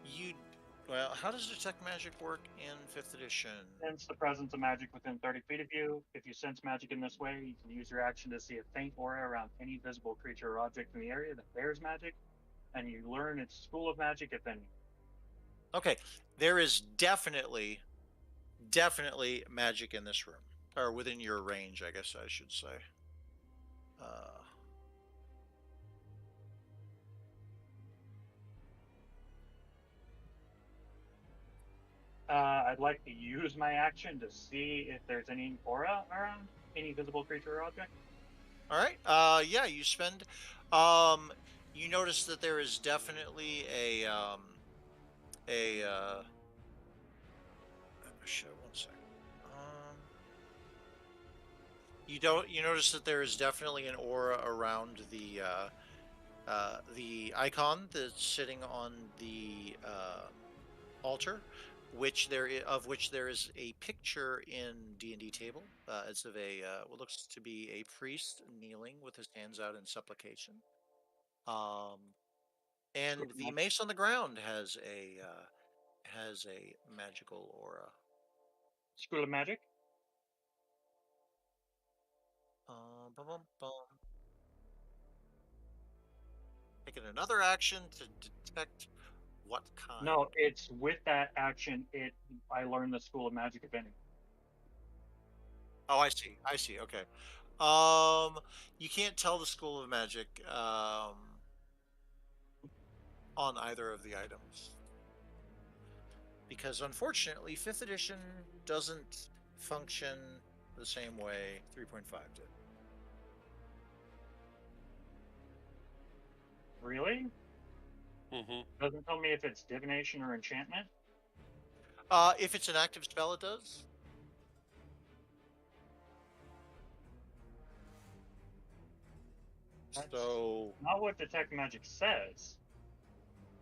you. Well, how does detect magic work in 5th edition? Sense the presence of magic within 30 feet of you. If you sense magic in this way, you can use your action to see a faint aura around any visible creature or object in the area that bears magic, and you learn its school of magic if any. Okay, there is definitely magic in this room, or within your range, I guess I should say. Uh, I'd like to use my action to see if there's any aura around any visible creature or object. all right. Yeah, you spend. You notice that there is definitely a shit. One second. You notice that there is definitely an aura around the icon that's sitting on the altar, of which there is a picture in D&D table. It's of a what looks to be a priest kneeling with his hands out in supplication. And the mace on the ground has a magical aura. School of magic. Bum, bum, bum. Taking another action to detect what kind. No, it's with that action. I learn the school of magic if any. Oh, I see. I see. Okay. You can't tell the school of magic on either of the items because unfortunately, 5th edition doesn't function the same way 3.5 did. Really? Mm-hmm. Doesn't tell me if it's divination or enchantment. If it's an active spell, it does. That's So not what detect magic says.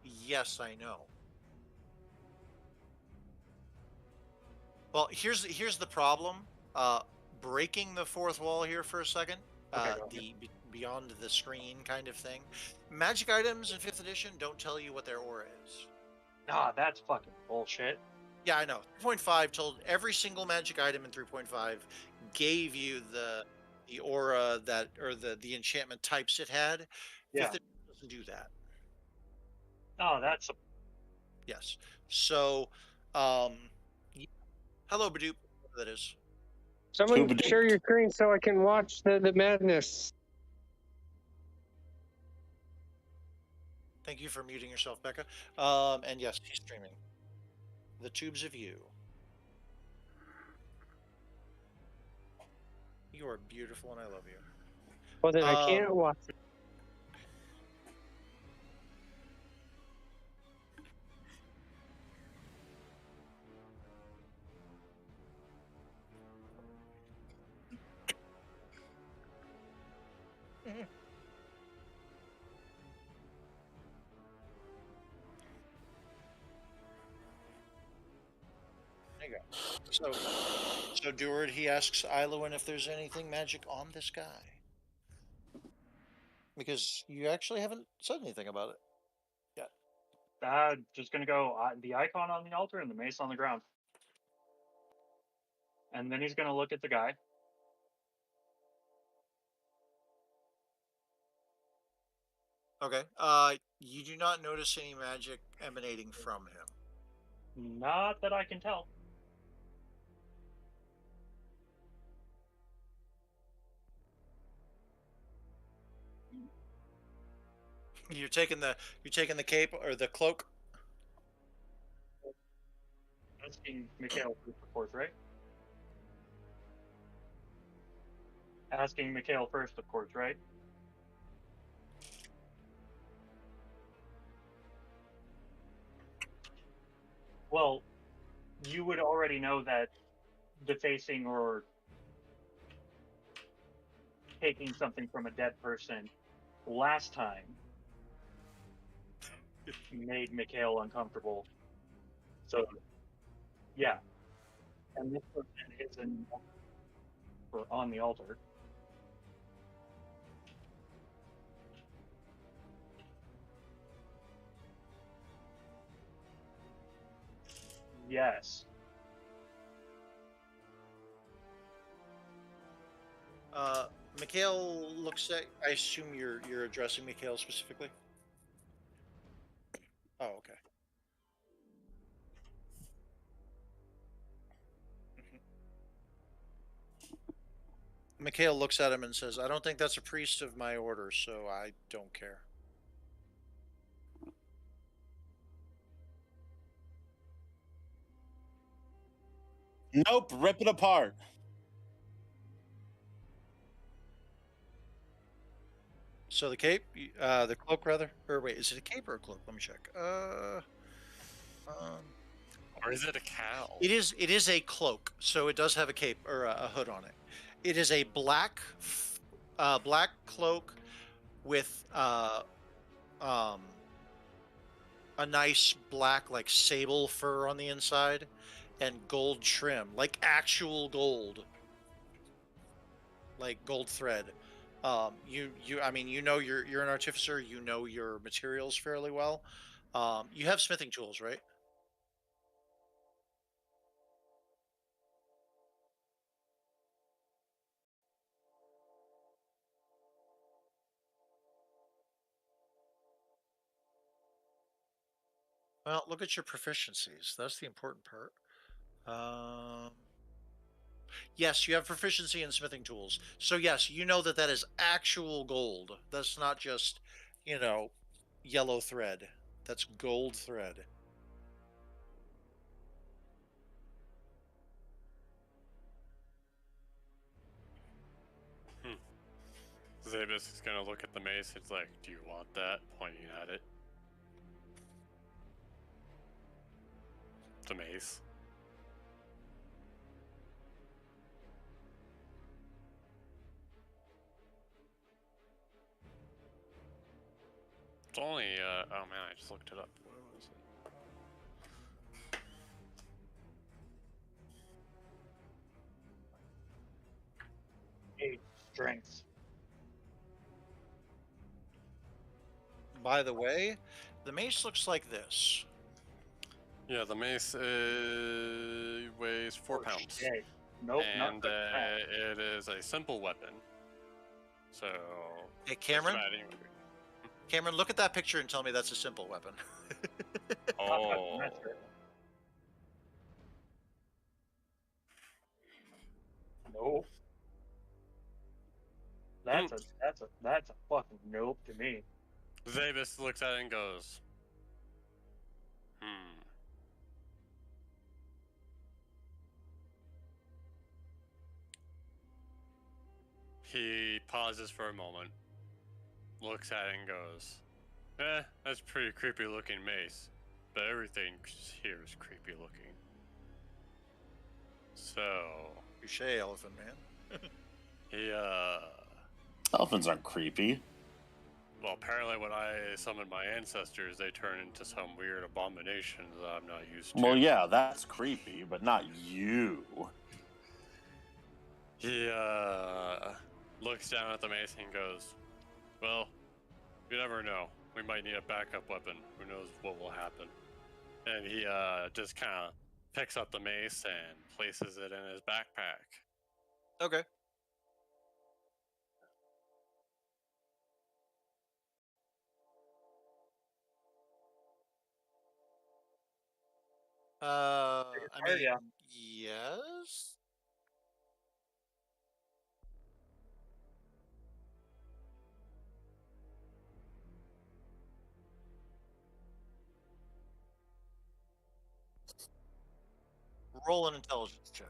Yes, I know. Well, here's the problem. Breaking the fourth wall here for a second. Okay, go ahead. Beyond the screen kind of thing. Magic items in 5th edition don't tell you what their aura is. Ah, that's fucking bullshit. Yeah, I know. 3.5 told every single magic item in 3.5 gave you the aura that or the enchantment types it had. Yeah. 5th edition doesn't do that. Oh, that's a Yes. So, um, hello, Badoop. Whatever that is. Someone Scooby-Doo. share your screen so I can watch the madness. Thank you for muting yourself, Becca. And yes, he's streaming. The tubes of you. You are beautiful, and I love you. Well, then I can't watch it. There you go. So Deward, he asks Iloin if there's anything magic on this guy. Because you actually haven't said anything about it yet. just gonna go the icon on the altar and the mace on the ground. And then he's gonna look at the guy. Okay. You do not notice any magic emanating from him. Not that I can tell. You're taking the cape or the cloak. Asking Mikhail first, of course, right? Asking Mikhail first, of course, right? Well, you would already know that defacing or taking something from a dead person last time made Mikhail uncomfortable. So, yeah. And this person is on the altar. Yes. Mikhail looks at. I assume you're addressing Mikhail specifically. Oh, okay. Mikhail looks at him and says, "I don't think that's a priest of my order, so I don't care." Nope, rip it apart. So the cape, the cloak rather, or wait, is it a cape or a cloak? Let me check. Or is it a cow? It is a cloak, so it does have a cape or a hood on it. It is a black cloak with a nice black like sable fur on the inside and gold trim, like actual gold, like gold thread. I mean, you're an artificer. You know your materials fairly well. You have smithing tools, right? Well, look at your proficiencies. That's the important part. Yes, you have proficiency in smithing tools. So yes, you know that that is actual gold. That's not just, yellow thread. That's gold thread. Zabus is gonna look at the mace. It's like, do you want that? Pointing at it. The mace. only, oh man, I just looked it up. What was it? Strength. By the way, the mace looks like this. Yeah, the mace weighs 4 pounds. Shit. Nope, not And like that. it is a simple weapon. So. Hey, Cameron? Cameron? Cameron, look at that picture and tell me that's a simple weapon. Oh. Nope. That's a fucking nope to me. Zabus looks at it and goes, He pauses for a moment, looks at it and goes, that's a pretty creepy looking mace, but everything here is creepy looking. So, Touche, Elephant Man. he, Elephants aren't creepy. well, apparently when I summon my ancestors, they turn into some weird abomination that I'm not used to. Well, yeah, that's creepy, but not you. He, looks down at the mace and goes, well, you never know. We might need a backup weapon. Who knows what will happen. And he, just kind of picks up the mace and places it in his backpack. Okay. I mean, yeah. yes. Roll an intelligence check.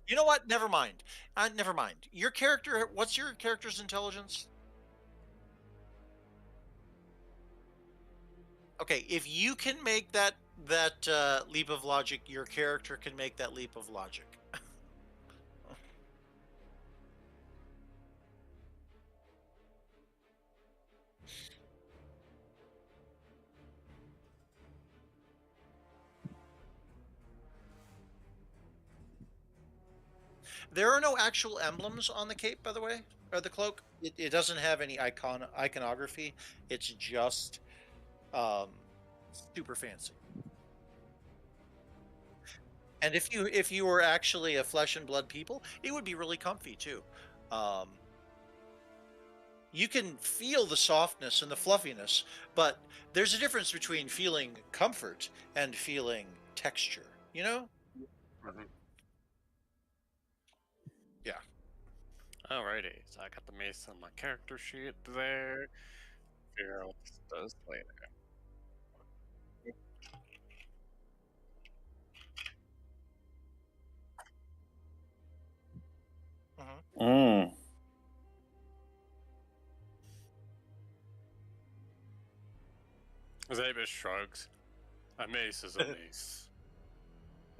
You know what? Never mind. Never mind. Your character. What's your character's intelligence? Okay, if you can make that leap of logic, your character can make that leap of logic. There are no actual emblems on the cape, by the way, or the cloak. It doesn't have any iconography. It's just super fancy. And if you were actually a flesh and blood people, it would be really comfy too. You can feel the softness and the fluffiness, but there's a difference between feeling comfort and feeling texture. You know? Mm-hmm. Yeah. Alrighty, so I got the mace on my character sheet there. Figure out what this does later. Mm. Zabus shrugs. A mace is a mace.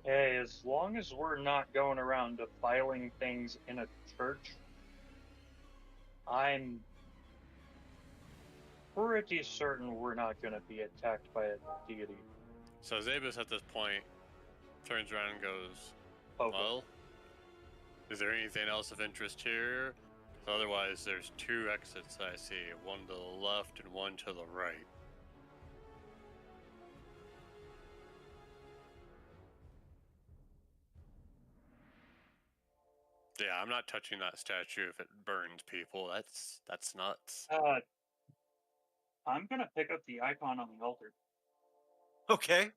Hey, as long as we're not going around defiling things in a church, I'm pretty certain we're not going to be attacked by a deity. So Zabus at this point turns around and goes, Okay. well, is there anything else of interest here? 'Cause otherwise, there's 2 exits I see, one to the left and one to the right. Yeah, I'm not touching that statue if it burns people. That's nuts. I'm going to pick up the icon on the altar. Okay.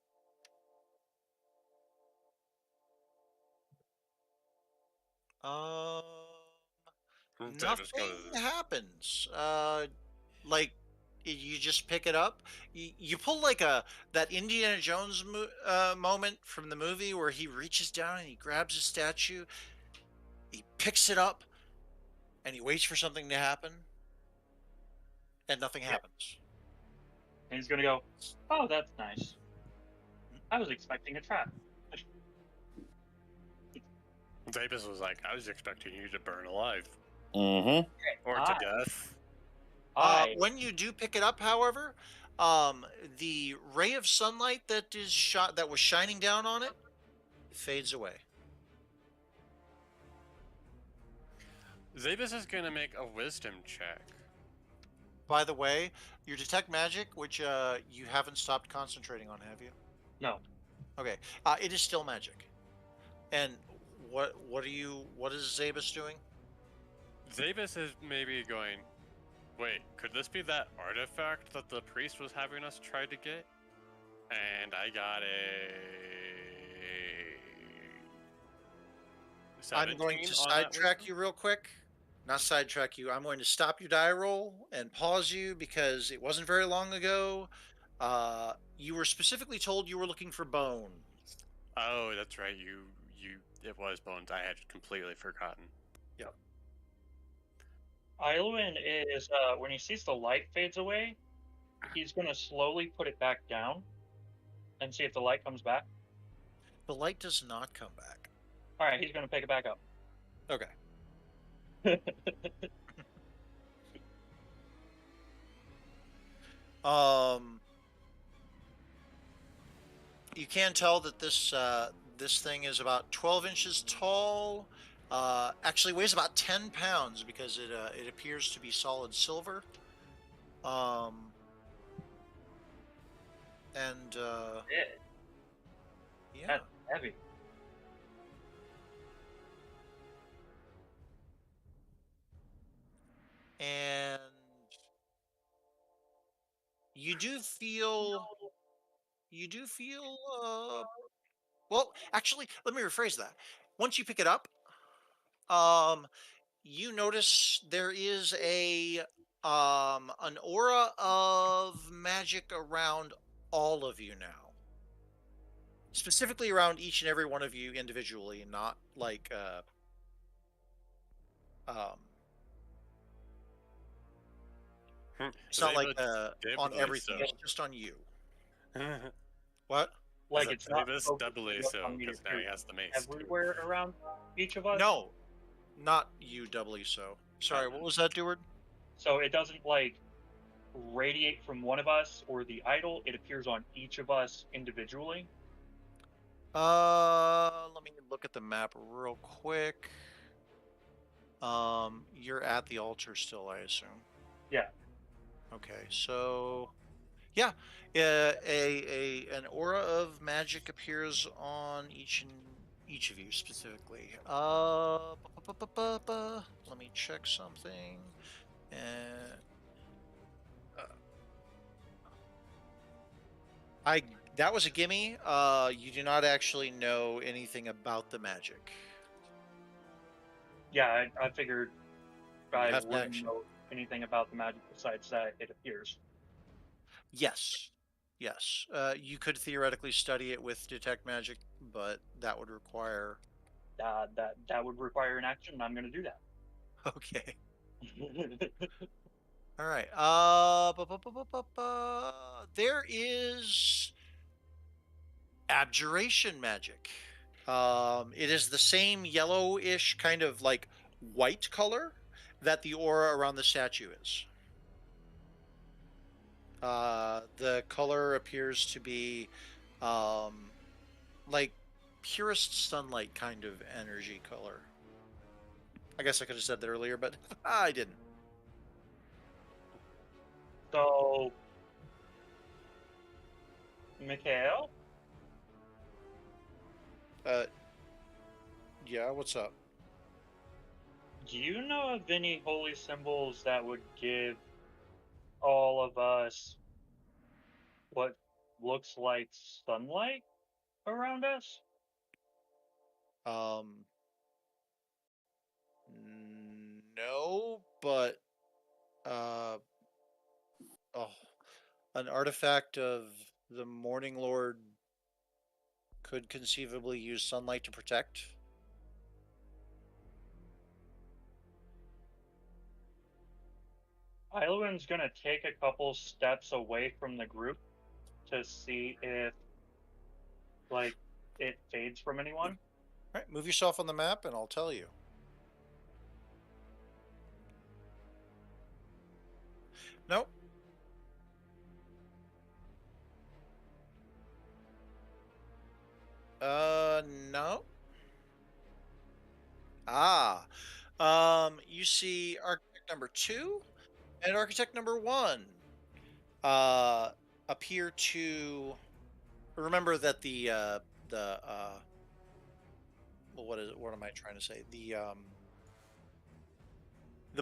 Nothing happens. Like you just pick it up. You pull like that Indiana Jones moment from the movie where he reaches down and he grabs a statue. He picks it up, and he waits for something to happen, and nothing happens. And he's going to go, oh, that's nice. I was expecting a trap. Zabus was like, I was expecting you to burn alive. Mm-hmm. Or to Aye. death. When you do pick it up, however, the ray of sunlight that was shining down on it fades away. Zabus is gonna make a wisdom check. By the way, your detect magic, which you haven't stopped concentrating on, have you? No. Okay, it is still magic. And what is Zabus doing? Zabus is maybe going, wait, could this be that artifact that the priest was having us try to get? And I got a 17 I'm going to on that sidetrack wisdom? you real quick. Not sidetrack you. I'm going to stop your die roll and pause you because it wasn't very long ago. You were specifically told you were looking for bone. Oh, that's right. It was bones. I had completely forgotten. Yep. Ilwin is when he sees the light fades away, he's gonna slowly put it back down and see if the light comes back. The light does not come back. All right, he's gonna pick it back up. Okay. You can tell that this thing is about 12 inches tall. Actually weighs about 10 pounds because it appears to be solid silver. And yeah. That's heavy. And you do feel well, actually, let me rephrase that. Once you pick it up, you notice there is an aura of magic around all of you now. Specifically around each and every one of you individually, not like it's not like on everything, it's just on you. What? Like it's not Zabus focused doubly just so, on me to because now he do has the mace. everywhere around each of us. No, not you doubly so. Sorry, what was that, Deward? So it doesn't like radiate from one of us or the idol. It appears on each of us individually. Let me look at the map real quick. You're at the altar still, I assume. Yeah. Okay, so yeah, an aura of magic appears on each of you specifically. Let me check something. And that was a gimme. You do not actually know anything about the magic. Yeah, I figured You I have to wouldn't actually. know anything about the magic besides that it appears. Yes. Yes. You could theoretically study it with detect magic, but that would require. That would require an action, and I'm going to do that. Okay. All right. There is abjuration magic. It is the same yellowish kind of like white color that the aura around the statue is. The color appears to be like purest sunlight kind of energy color. I guess I could have said that earlier, but I didn't. So, Mikhail, Yeah, what's up? do you know of any holy symbols that would give all of us what looks like sunlight around us? Um, no, but uh, oh, an artifact of the Morning Lord could conceivably use sunlight to protect. Ilwin's gonna take a couple steps away from the group to see if, like, it fades from anyone. All right, move yourself on the map, and I'll tell you. see architect number 2 and architect number 1 appear to remember that well, what am I trying to say? The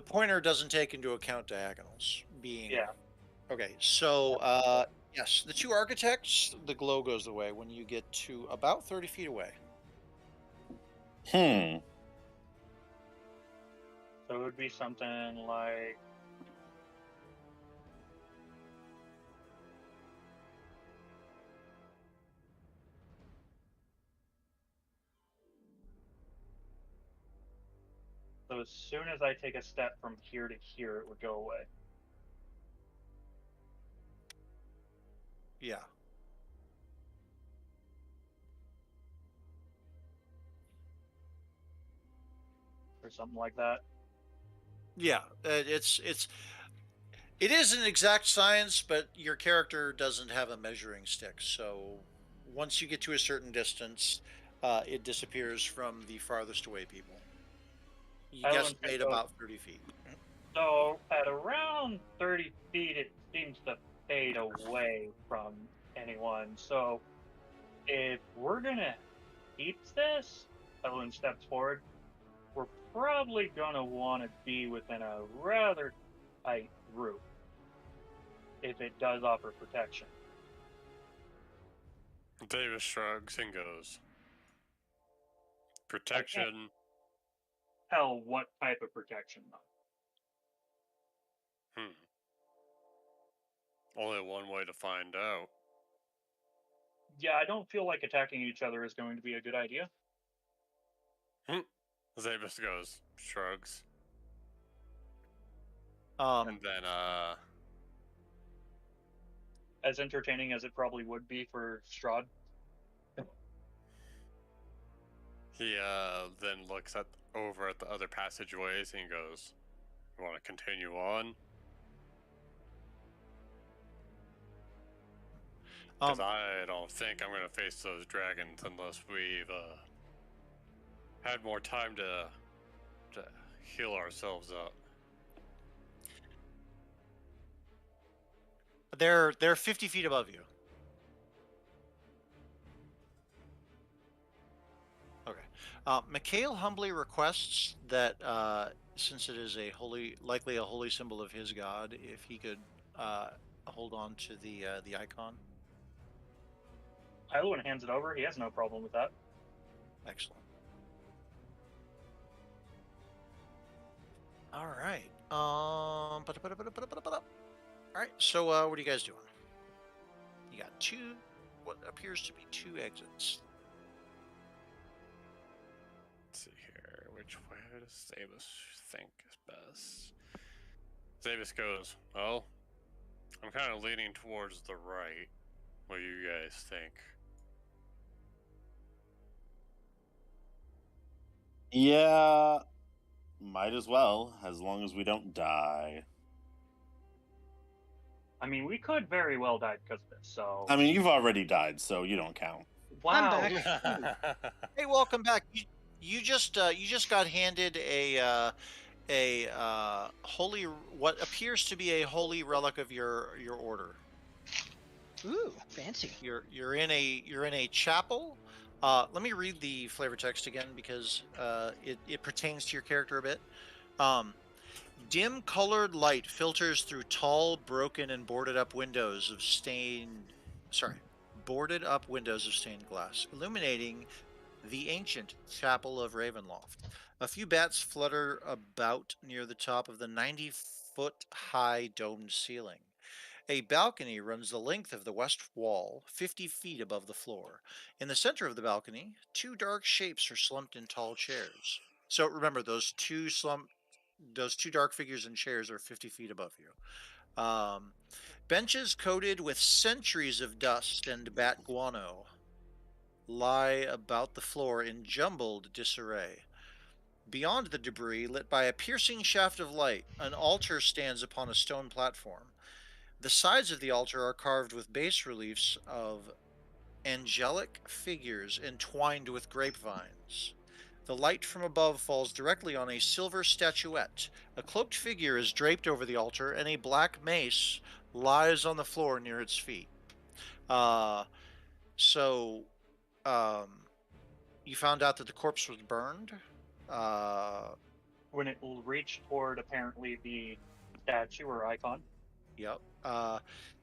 pointer doesn't take into account diagonals being. Yeah. Okay, so yes, the 2 architects, the glow goes away when you get to about 30 feet away. Hmm. So it would be something like. So as soon as I take a step from here to here, it would go away. Yeah. Or something like that. Yeah, it is an exact science, but your character doesn't have a measuring stick. So once you get to a certain distance, it disappears from the farthest away people. You guesstimate about 30 feet. So at around 30 feet, it seems to fade away from anyone. So if we're gonna keep this, Evelyn steps forward, we're probably gonna want to be within a rather tight group if it does offer protection. Davis shrugs and goes, protection. Tell what type of protection, though. Only one way to find out. Yeah, I don't feel like attacking each other is going to be a good idea. Zavis goes, shrugs. And then, as entertaining as it probably would be for Strahd. He then looks over at the other passageways and goes, "You want to continue on?" Because I don't think I'm going to face those dragons unless we've had more time to heal ourselves up. They're 50 feet above you. Okay. Mikhail humbly requests that since it is likely a holy symbol of his god, if he could hold on to the icon. Evelyn hands it over. He has no problem with that. Excellent. All right. All right. So, what are you guys doing? You got what appears to be 2 exits. Let's see here. Which way does Zavis think is best? Zavis goes, well, I'm kind of leaning towards the right. What do you guys think? Yeah, might as well, as long as we don't die. I mean, we could very well die because of this, so... I mean, you've already died, so you don't count. Wow. I'm back. Hey, welcome back. You just got handed a holy, what appears to be a holy relic of your order. Ooh, fancy. You're in a chapel. Let me read the flavor text again because it pertains to your character a bit. Dim colored light filters through tall, broken, and boarded up windows of stained glass, illuminating the ancient chapel of Ravenloft. A few bats flutter about near the top of the 90-foot-high domed ceiling. A balcony runs the length of the west wall, 50 feet above the floor. In the center of the balcony, 2 dark shapes are slumped in tall chairs. So remember, those two dark figures in chairs are 50 feet above you. Benches coated with centuries of dust and bat guano lie about the floor in jumbled disarray. Beyond the debris, lit by a piercing shaft of light, an altar stands upon a stone platform. The sides of the altar are carved with bas reliefs of angelic figures entwined with grapevines. The light from above falls directly on a silver statuette. A cloaked figure is draped over the altar, and a black mace lies on the floor near its feet. So, you found out that the corpse was burned. When it will reach toward apparently the statue or icon. Yep.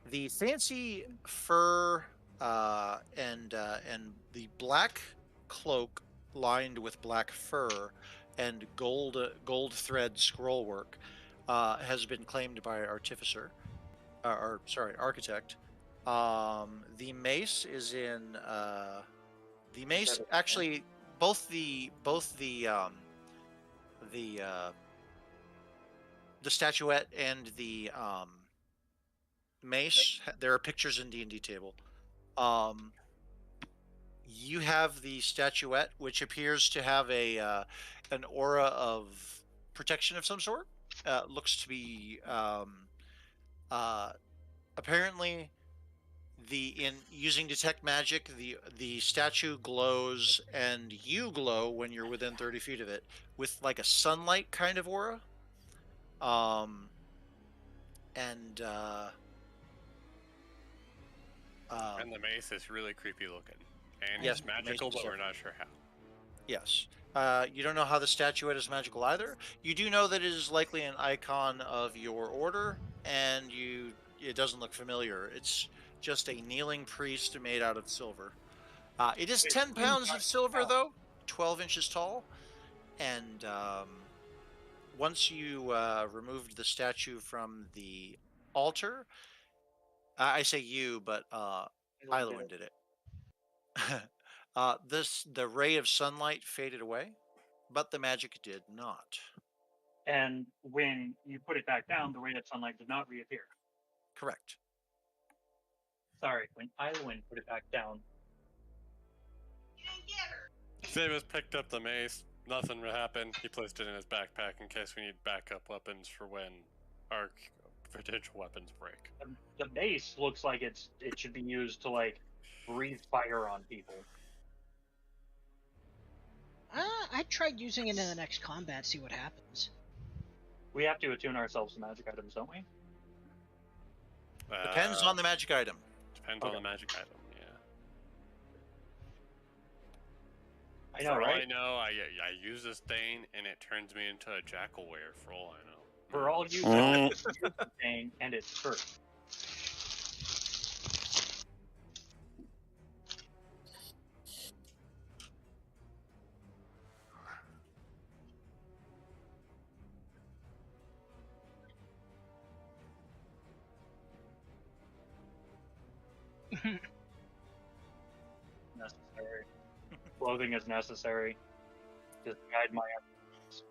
The fancy fur and the black cloak lined with black fur and gold thread scroll work has been claimed by artificer, or sorry, architect. The mace is in the mace. Actually, both the statuette and the mace. There are pictures in D&D table. You have the statuette, which appears to have a an aura of protection of some sort. Looks to be apparently in using detect magic, the statue glows and you glow when you're within 30 feet of it with like a sunlight kind of aura. And And the mace is really creepy looking. And Yes, it's magical, but we're not sure how. yes. You don't know how the statuette is magical either. You do know that it is likely an icon of your order, and it doesn't look familiar. It's just a kneeling priest made out of silver. It is 10 pounds of silver, though, 12 inches tall, and once you removed the statue from the altar, I say you, but Ilowin did it. The ray of sunlight faded away, but the magic did not. And when you put it back down, the ray of sunlight did not reappear. Correct. Sorry, when Ilowin put it back down. Davis picked up the mace. Nothing happened. He placed it in his backpack in case we need backup weapons for when our potential weapons break. The mace looks like it should be used to like breathe fire on people. I tried using it in the next combat, see what happens. We have to attune ourselves to magic items, don't we? Depends on the magic item. Depends on the magic item, yeah. I know, for right? all I know, I use this Dane and it turns me into a jackal wear, for all I know. For all you know, it's a thing and it's first. Necessary. Clothing is necessary. Just guide my efforts.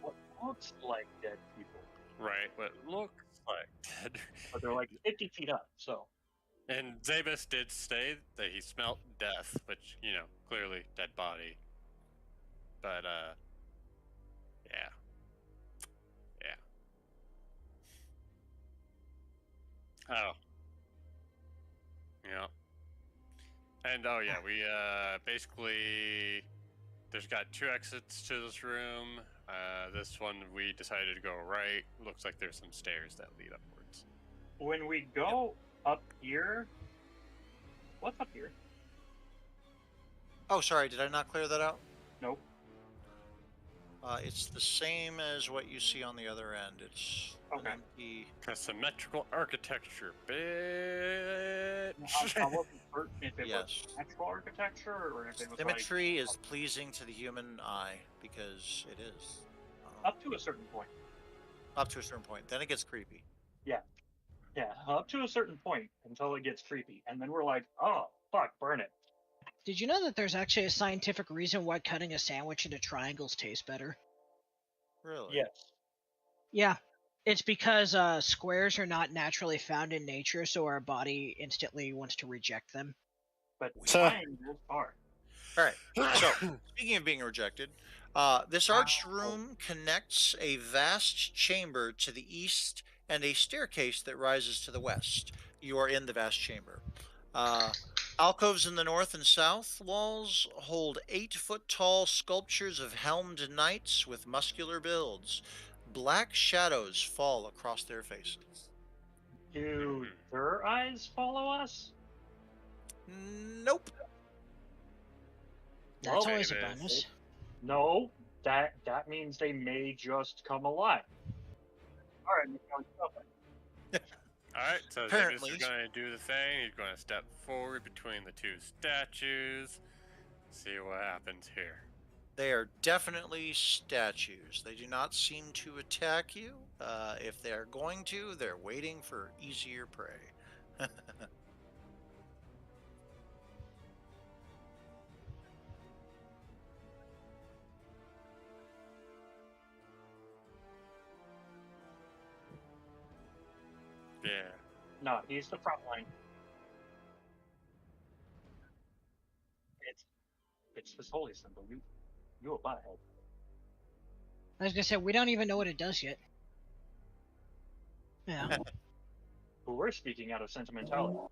What looks like dead people, Right, what looks like dead. but they're like 50 feet up, so. And Zabus did say that he smelt death, which, you know, clearly dead body. But, yeah. Yeah. Oh. Yeah. And, oh yeah, we, basically, there's got 2 exits to this room. This one we decided to go right. Looks like there's some stairs that lead upwards. When we go up here, what's up here? Oh, sorry, did I not clear that out? Nope. It's the same as what you see on the other end. It's Okay. an empty. Symmetrical architecture, bitch. I wasn't certain if it Yes. was natural architecture or if it was Symmetry is pleasing to the human eye because it is. up to a certain point. Up to a certain point. Then it gets creepy. Yeah, up to a certain point until it gets creepy, and then we're like, oh fuck, burn it. Did you know that there's actually a scientific reason why cutting a sandwich into triangles tastes better? Really? Yes. Yeah. It's because squares are not naturally found in nature, so our body instantly wants to reject them. But triangles are. All right. So, speaking of being rejected, this arched room connects a vast chamber to the east and a staircase that rises to the west. You are in the vast chamber. Alcoves in the north and south walls hold 8-foot-tall sculptures of helmed knights with muscular builds. Black shadows fall across their faces. Do their eyes follow us? Nope. That's Well, always a Davis. bonus. no, that means they may just come alive. All right, Alright, so Apparently. Zavis is going to do the thing. He's going to step forward between the two statues. See what happens here. They are definitely statues. They do not seem to attack you. If they're going to, they're waiting for easier prey. Yeah. no, he's the front line. It's this holy symbol. You a butthead. I was gonna say, we don't even know what it does yet. Yeah. But we're speaking out of sentimentality. All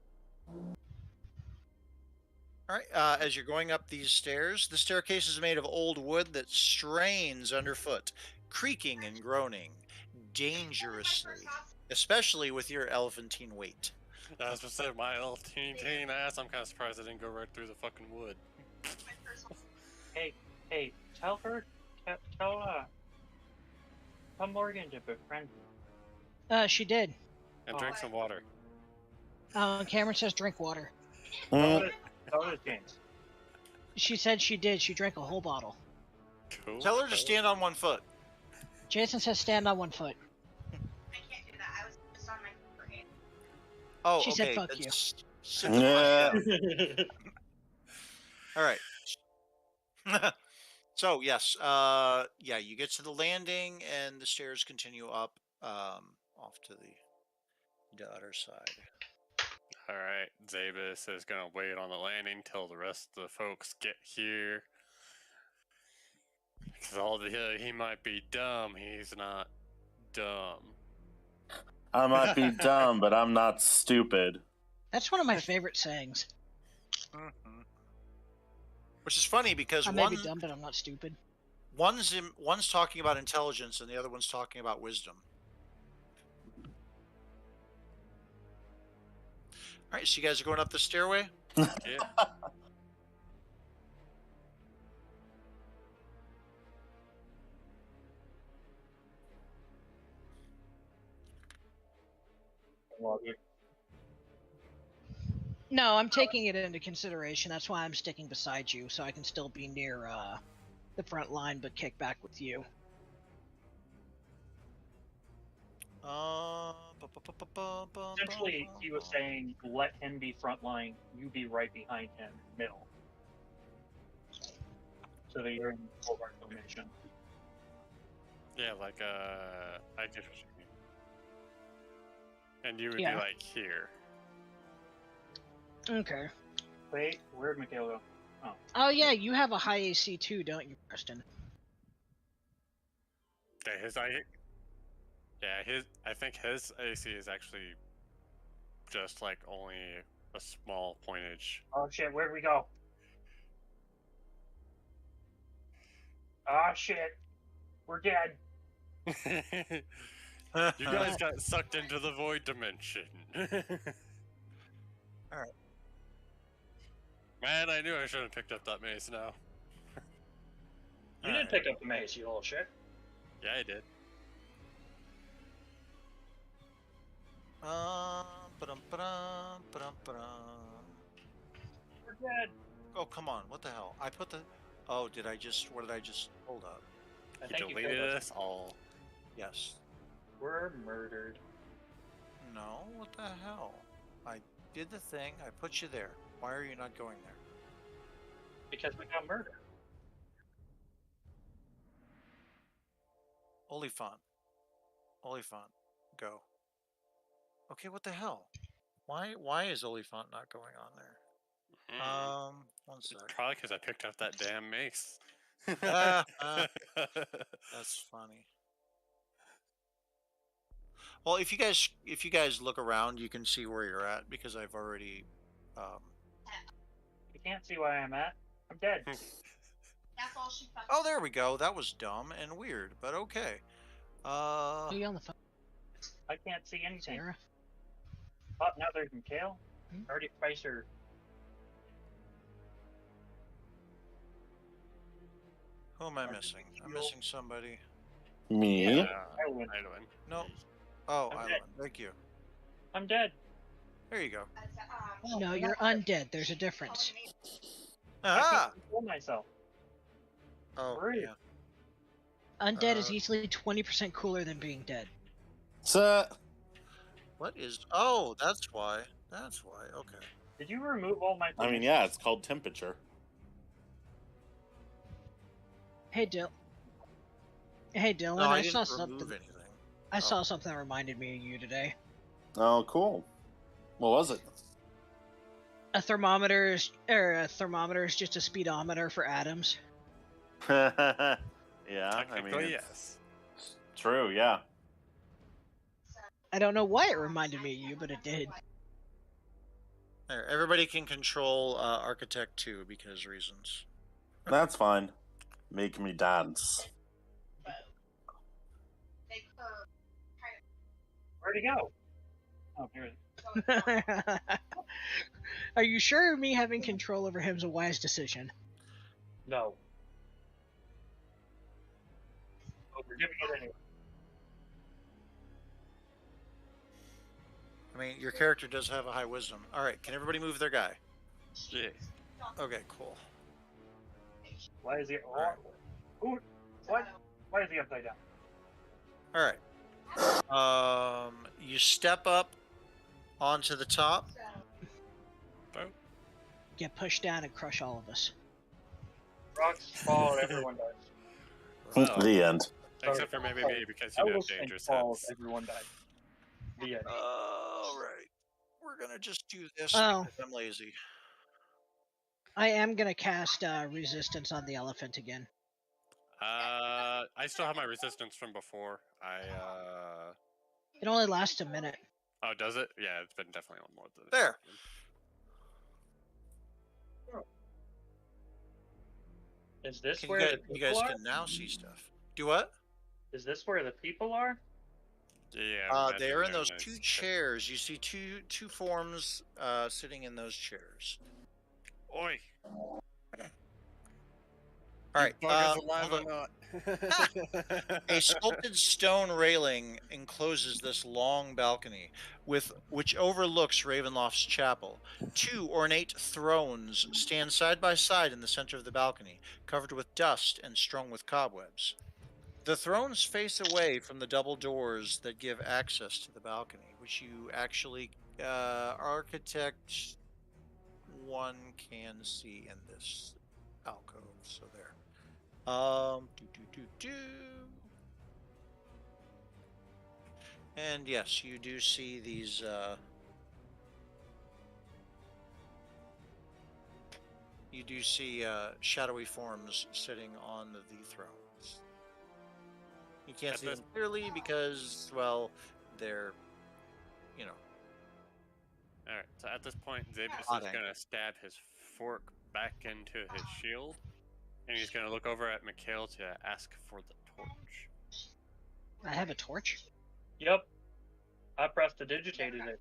right, as you're going up these stairs, the staircase is made of old wood that strains underfoot, creaking and groaning dangerously, especially with your elephantine weight. I was just saying, my little teen ass, I'm kind of surprised I didn't go right through the fucking wood. Hey, tell her, tell Morgan to befriend me. She did. And drink some water. Cameron says drink water. So does James. She said she did. She drank a whole bottle. Cool. Tell her to stand on one foot. Jason says stand on one foot. I can't do that. I was just on my foot. Oh, She okay. said fuck you. Sit the fuck down. All right. So yes, yeah, you get to the landing and the stairs continue up off to the other side. Alright, Zabus is gonna wait on the landing till the rest of the folks get here. Because he might be dumb, he's not dumb. I might be dumb, but I'm not stupid. That's one of my favorite sayings. Mm-hmm. Which is funny because I may be dumb, but I'm not stupid. one's talking about intelligence and the other one's talking about wisdom. All right, so you guys are going up the stairway? Yeah. No, I'm taking it into consideration. That's why I'm sticking beside you, so I can still be near the front line, but kick back with you. Essentially, he was saying, let him be frontline, you be right behind him, middle. So that you're in full guard formation. Yeah, like, I get what you mean. And you would Yeah. be, like, here. Okay. Wait, where'd Mikhail go? Oh yeah, you have a high AC too, don't you, Preston? Yeah, I think his AC is actually just, like, only a small pointage. Oh shit, where'd we go? Ah shit, we're dead. You guys got sucked into the void dimension. Alright. Man, I knew I should have picked up that mace now. You did pick up the mace, you little shit. Yeah, I did. We're dead. Oh, come on. What the hell? I put the... Oh, did I just... What did I just... Hold up. I He think you deleted killed us. us all. Yes. We're murdered. No, what the hell? I did the thing. I put you there. Why are you not going there? Because we got murdered. Oliphant. Oliphant. Go. Okay, what the hell? Why is Oliphant not going on there? One It's sec. probably because I picked up that damn mace. That's funny. Well, if you guys look around, you can see where you're at because I've already You can't see where I'm at. I'm dead. That's all she fucking. Oh, there we go. That was dumb and weird, but okay. Who are you on the phone, I can't see anything. Sarah? Oh, now there's Mikhail. Hmm? Already Spicer. Who am I missing? I'm missing somebody. Me? Yeah. Idwin. No. Oh, I'm Island. dead. Thank you. I'm dead. There you go. No, you're undead. There's a difference. I Ah! can't control myself. Oh, Breathe. yeah. Undead is easily 20% cooler than being dead. So, What is... Oh, that's why. That's why. Okay. Did you remove all my I mean, yeah, it's called temperature. Hey, Hey, Dylan. No, I I didn't saw remove something. anything. I saw something that reminded me of you today. Oh, cool. What was it? A thermometer is just a speedometer for atoms. Yeah, I Technically, mean, yes. it's true, yeah. I don't know why it reminded me of you, but it did. There, everybody can control Architect 2 because reasons. That's fine. Make me dance. Where'd he go? Oh, here it is. Are you sure me having control over him is a wise decision? No. Oh, we're giving it anyway. I mean, your character does have a high wisdom. All right, can everybody move their guy? Yeah. Okay, cool. Why is he? Who? What? Why is he upside down? All right. You step up onto the top. Get pushed down and crush all of us. Rocks fall, everyone dies. Well, The end. except for maybe me, because you know Elvis and dangerous falls, heads. everyone dies. The end. All right. We're gonna just do this Oh. because I'm lazy. I am gonna cast resistance on the elephant again. I still have my resistance from before. It only lasts a minute. Oh, does it? Yeah, it's been definitely on more than There. Is this Can where you the guys, you people guys are? can now see stuff. Do what? Is this where the people are? Yeah. They are in those nice. two chairs. You see two forms sitting in those chairs. Oi! All right. Bugger's alive hold or on. not? A sculpted stone railing encloses this long balcony, which overlooks Ravenloft's chapel. Two ornate thrones stand side by side in the center of the balcony, covered with dust and strung with cobwebs. The thrones face away from the double doors that give access to the balcony, which you actually, Architect 1 can see in this alcove. So there. And yes, you do see these, you do see shadowy forms sitting on the thrones. You can't see them clearly because, well, they're, you know. Alright, so at this point, Zabus Hot is angle. going to stab his fork back into his shield, and he's going to look over at Mikhail to ask for the torch. I have a torch. Yep. I prestidigitated it.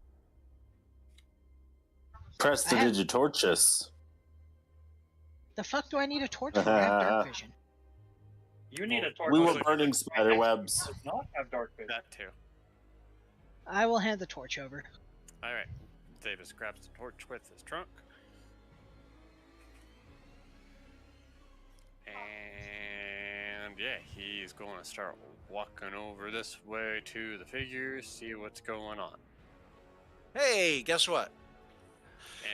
Press the digitorchus. The fuck do I need a torch for? I have dark vision. You need a torch. We were Also, burning spider webs. Does not have dark vision. That too. I will hand the torch over. Alright, Zabus grabs the torch with his trunk. And yeah, he's going to start walking over this way to the figures, see what's going on. Hey, guess what?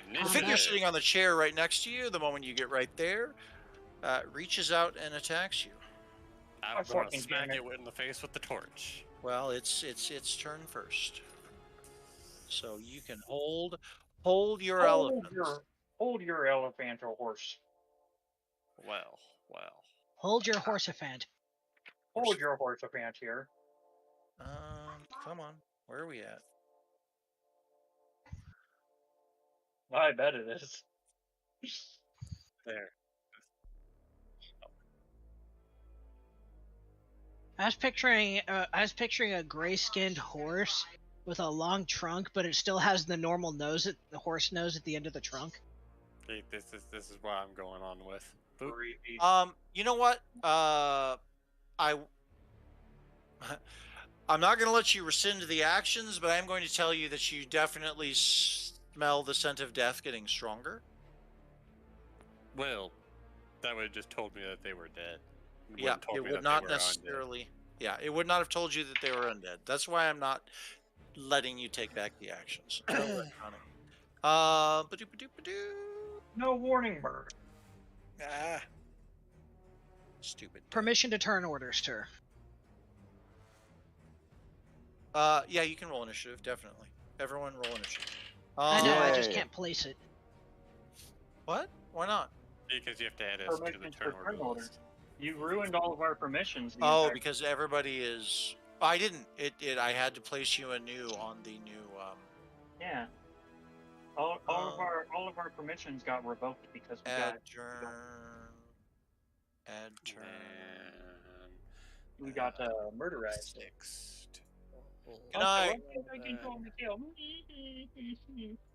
And The Oh, figure no. sitting on the chair right next to you, the moment you get right there, reaches out and attacks you. I'm Oh, going to fucking smack damn it. it in the face with the torch. Well, it's turn first. So you can hold your elephant. Hold your elephant or horse. Well. Hold your horsephant. Hold your horse here. Come on. Where are we at? I bet it is. There. I was picturing a gray-skinned horse with a long trunk, but it still has the normal nose, the horse nose at the end of the trunk. See, this is what I'm going on with. Boop. Creepy. You know what? I'm not going to let you rescind the actions, but I'm going to tell you that you definitely smell the scent of death getting stronger. Well, that would have just told me that they were dead. Yeah, Told it me would that they not were necessarily. Yeah, it would not have told you that they were undead. That's why I'm not letting you take back the actions. No retconning. Ba-doop-a-doop-a-doo. No warning, bird. Ah. Stupid. Permission to turn orders, sir. Yeah, you can roll initiative, definitely. Everyone roll initiative. I know, I just Yay. can't place it. What? Why not? Because you have to add us to the Permissions turn for order turn order. list. You ruined all of our permissions. the Oh, entire- because everybody is. I didn't. I had to place you anew on the new. Yeah. All of our permissions got revoked because we Add got turn. Add turn. we got murderized. Next. Good night. I can call me kill.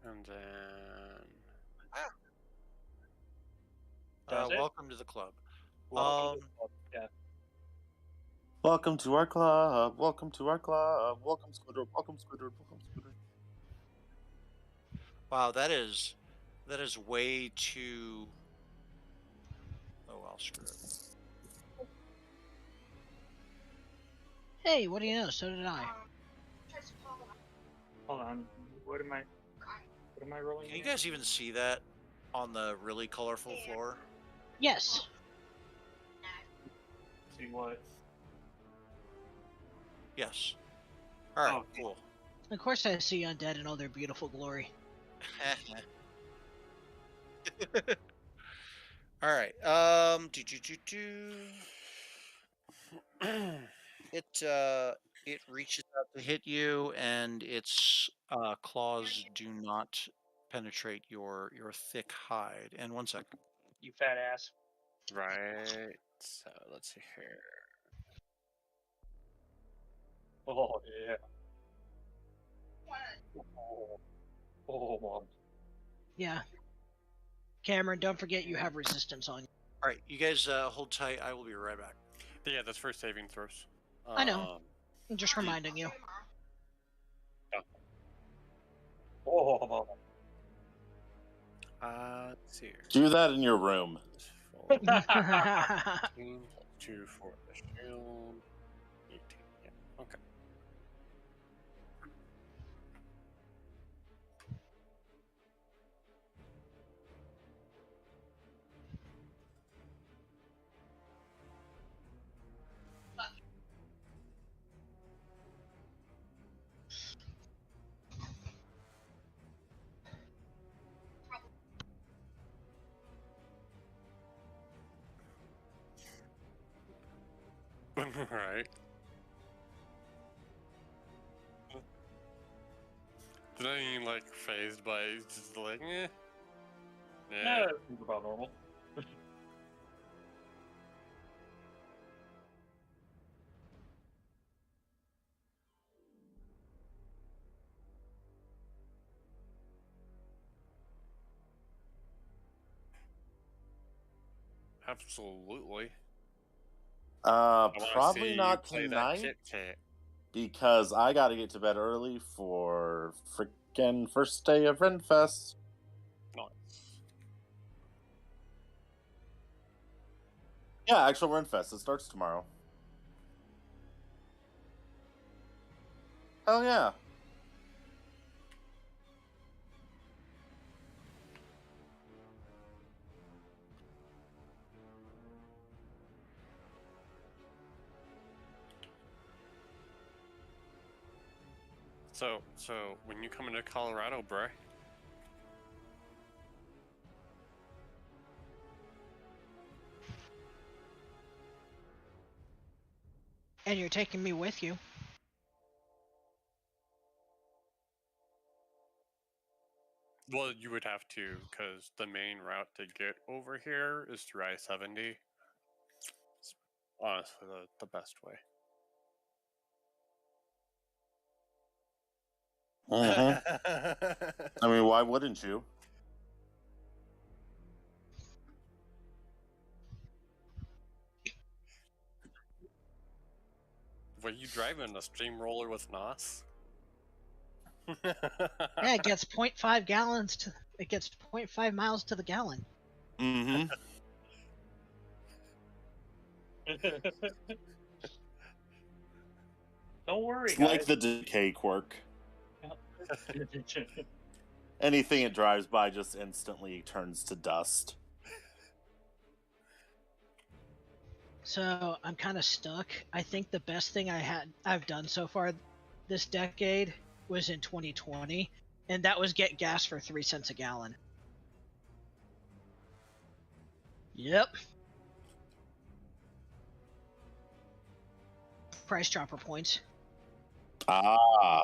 And then. Does it? Welcome to the club. Yeah. Welcome to our club. Welcome to our club. Welcome, Squidward. Welcome, Squidward. Welcome, Squidward. Wow, that is way too. Oh well, screw it. Hey, what do you know? So did I. Hold on. What am I rolling? Can you here? guys even see that on the really colorful floor? Yes. See what? Yes. All right, Oh. cool. Of course I see undead in all their beautiful glory. All right. It reaches out to hit you, and its claws do not penetrate your thick hide. And 1 second. You fat ass. Right. So let's see here. Oh yeah. Oh. Yeah. Cameron, don't forget you have resistance on you. All right, you guys hold tight. I will be right back. Yeah, that's for saving throws. I know. I'm just reminding you. Oh. Let's see here. Do that in your room. 15 plus 2 for the shield. 18. Yeah. Okay. Right. Did I even like phased by just like eh? Yeah, Yeah. that's about normal. Absolutely. I wanna Probably see not you play that tonight Kit Kat. because I got to get to bed early for freaking first day of Renfest. Nice. Yeah, actual Renfest. It starts tomorrow. Hell yeah. So when you come into Colorado, bruh, And you're taking me with you. Well, you would have to, because the main route to get over here is through I-70. It's honestly the best way. I mean, why wouldn't you? Were you driving a steamroller with NOS? Yeah, it gets 0.5 gallons to. It gets 0.5 miles to the gallon. Mm-hmm. Don't worry, It's guys. like the decay quirk. Anything it drives by just instantly turns to dust. So I'm kind of stuck. I think the best thing I've done so far this decade was in 2020, and that was get gas for 3 cents a gallon. Yep. Price dropper points. Ah.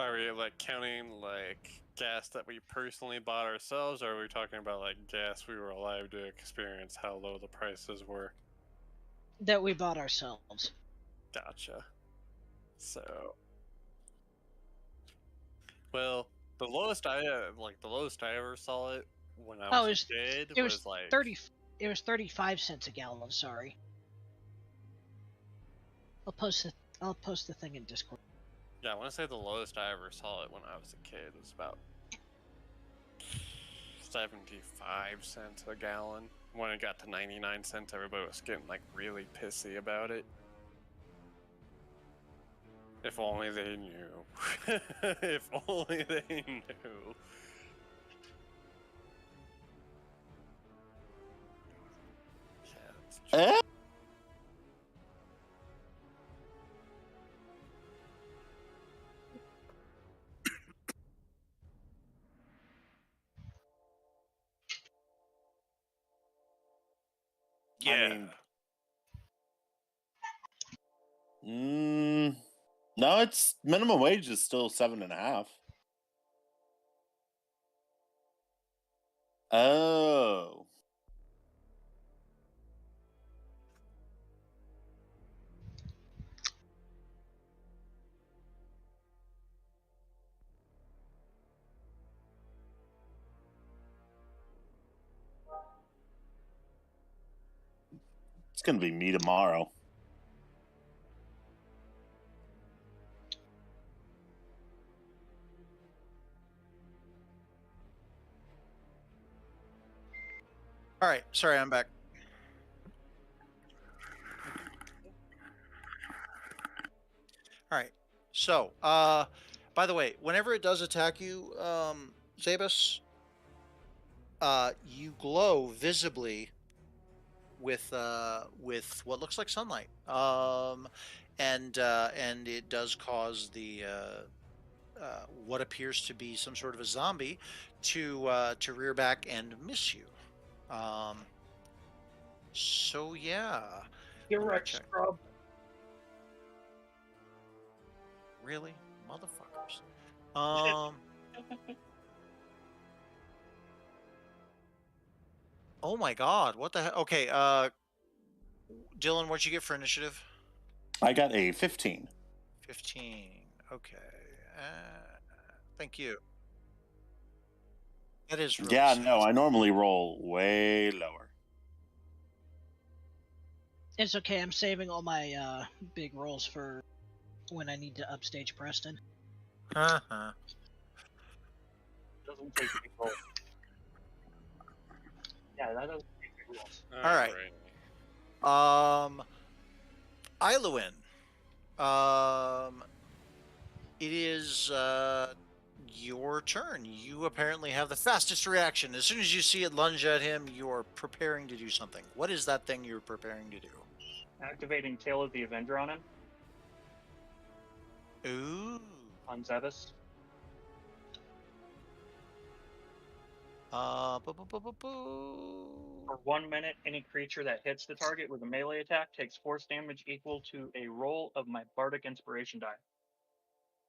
Are we like counting like gas that we personally bought ourselves, or are we talking about like gas we were alive to experience how low the prices were? That we bought ourselves. Gotcha. So, well, the lowest I ever saw it when I was a kid it was like 30. It was 35 cents a gallon. Sorry. I'll post the thing in Discord. Yeah, I want to say the lowest I ever saw it when I was a kid was about 75 cents a gallon. When it got to 99 cents, everybody was getting like really pissy about it. If only they knew. If only they knew. Yeah, that's true. Eh? Yeah. I mean, no, it's minimum wage is still 7.5. Oh. It's gonna be me tomorrow. All right. Sorry, I'm back. All right. So, by the way, whenever it does attack you, Zabus, you glow visibly with what looks like sunlight. And it does cause the what appears to be some sort of a zombie to rear back and miss you. So yeah. You're Let me right, check. scrub. Really, motherfuckers. Oh my God, what the hell? Okay, Dylan, what'd you get for initiative? I got a 15. 15. Okay. Thank you. That is really Yeah, sad. no, I normally roll way lower. It's okay. I'm saving all my big rolls for when I need to upstage Preston. Uh-huh. Doesn't take big rolls. Yeah, that doesn't take big rolls. All right. Iluin. It is your turn. You apparently have the fastest reaction. As soon as you see it lunge at him, you're preparing to do something. What is that thing you're preparing to do? Activating Tail of the Avenger on him, Ooh. on Zebus. For 1 minute, any creature that hits the target with a melee attack takes force damage equal to a roll of my Bardic Inspiration die.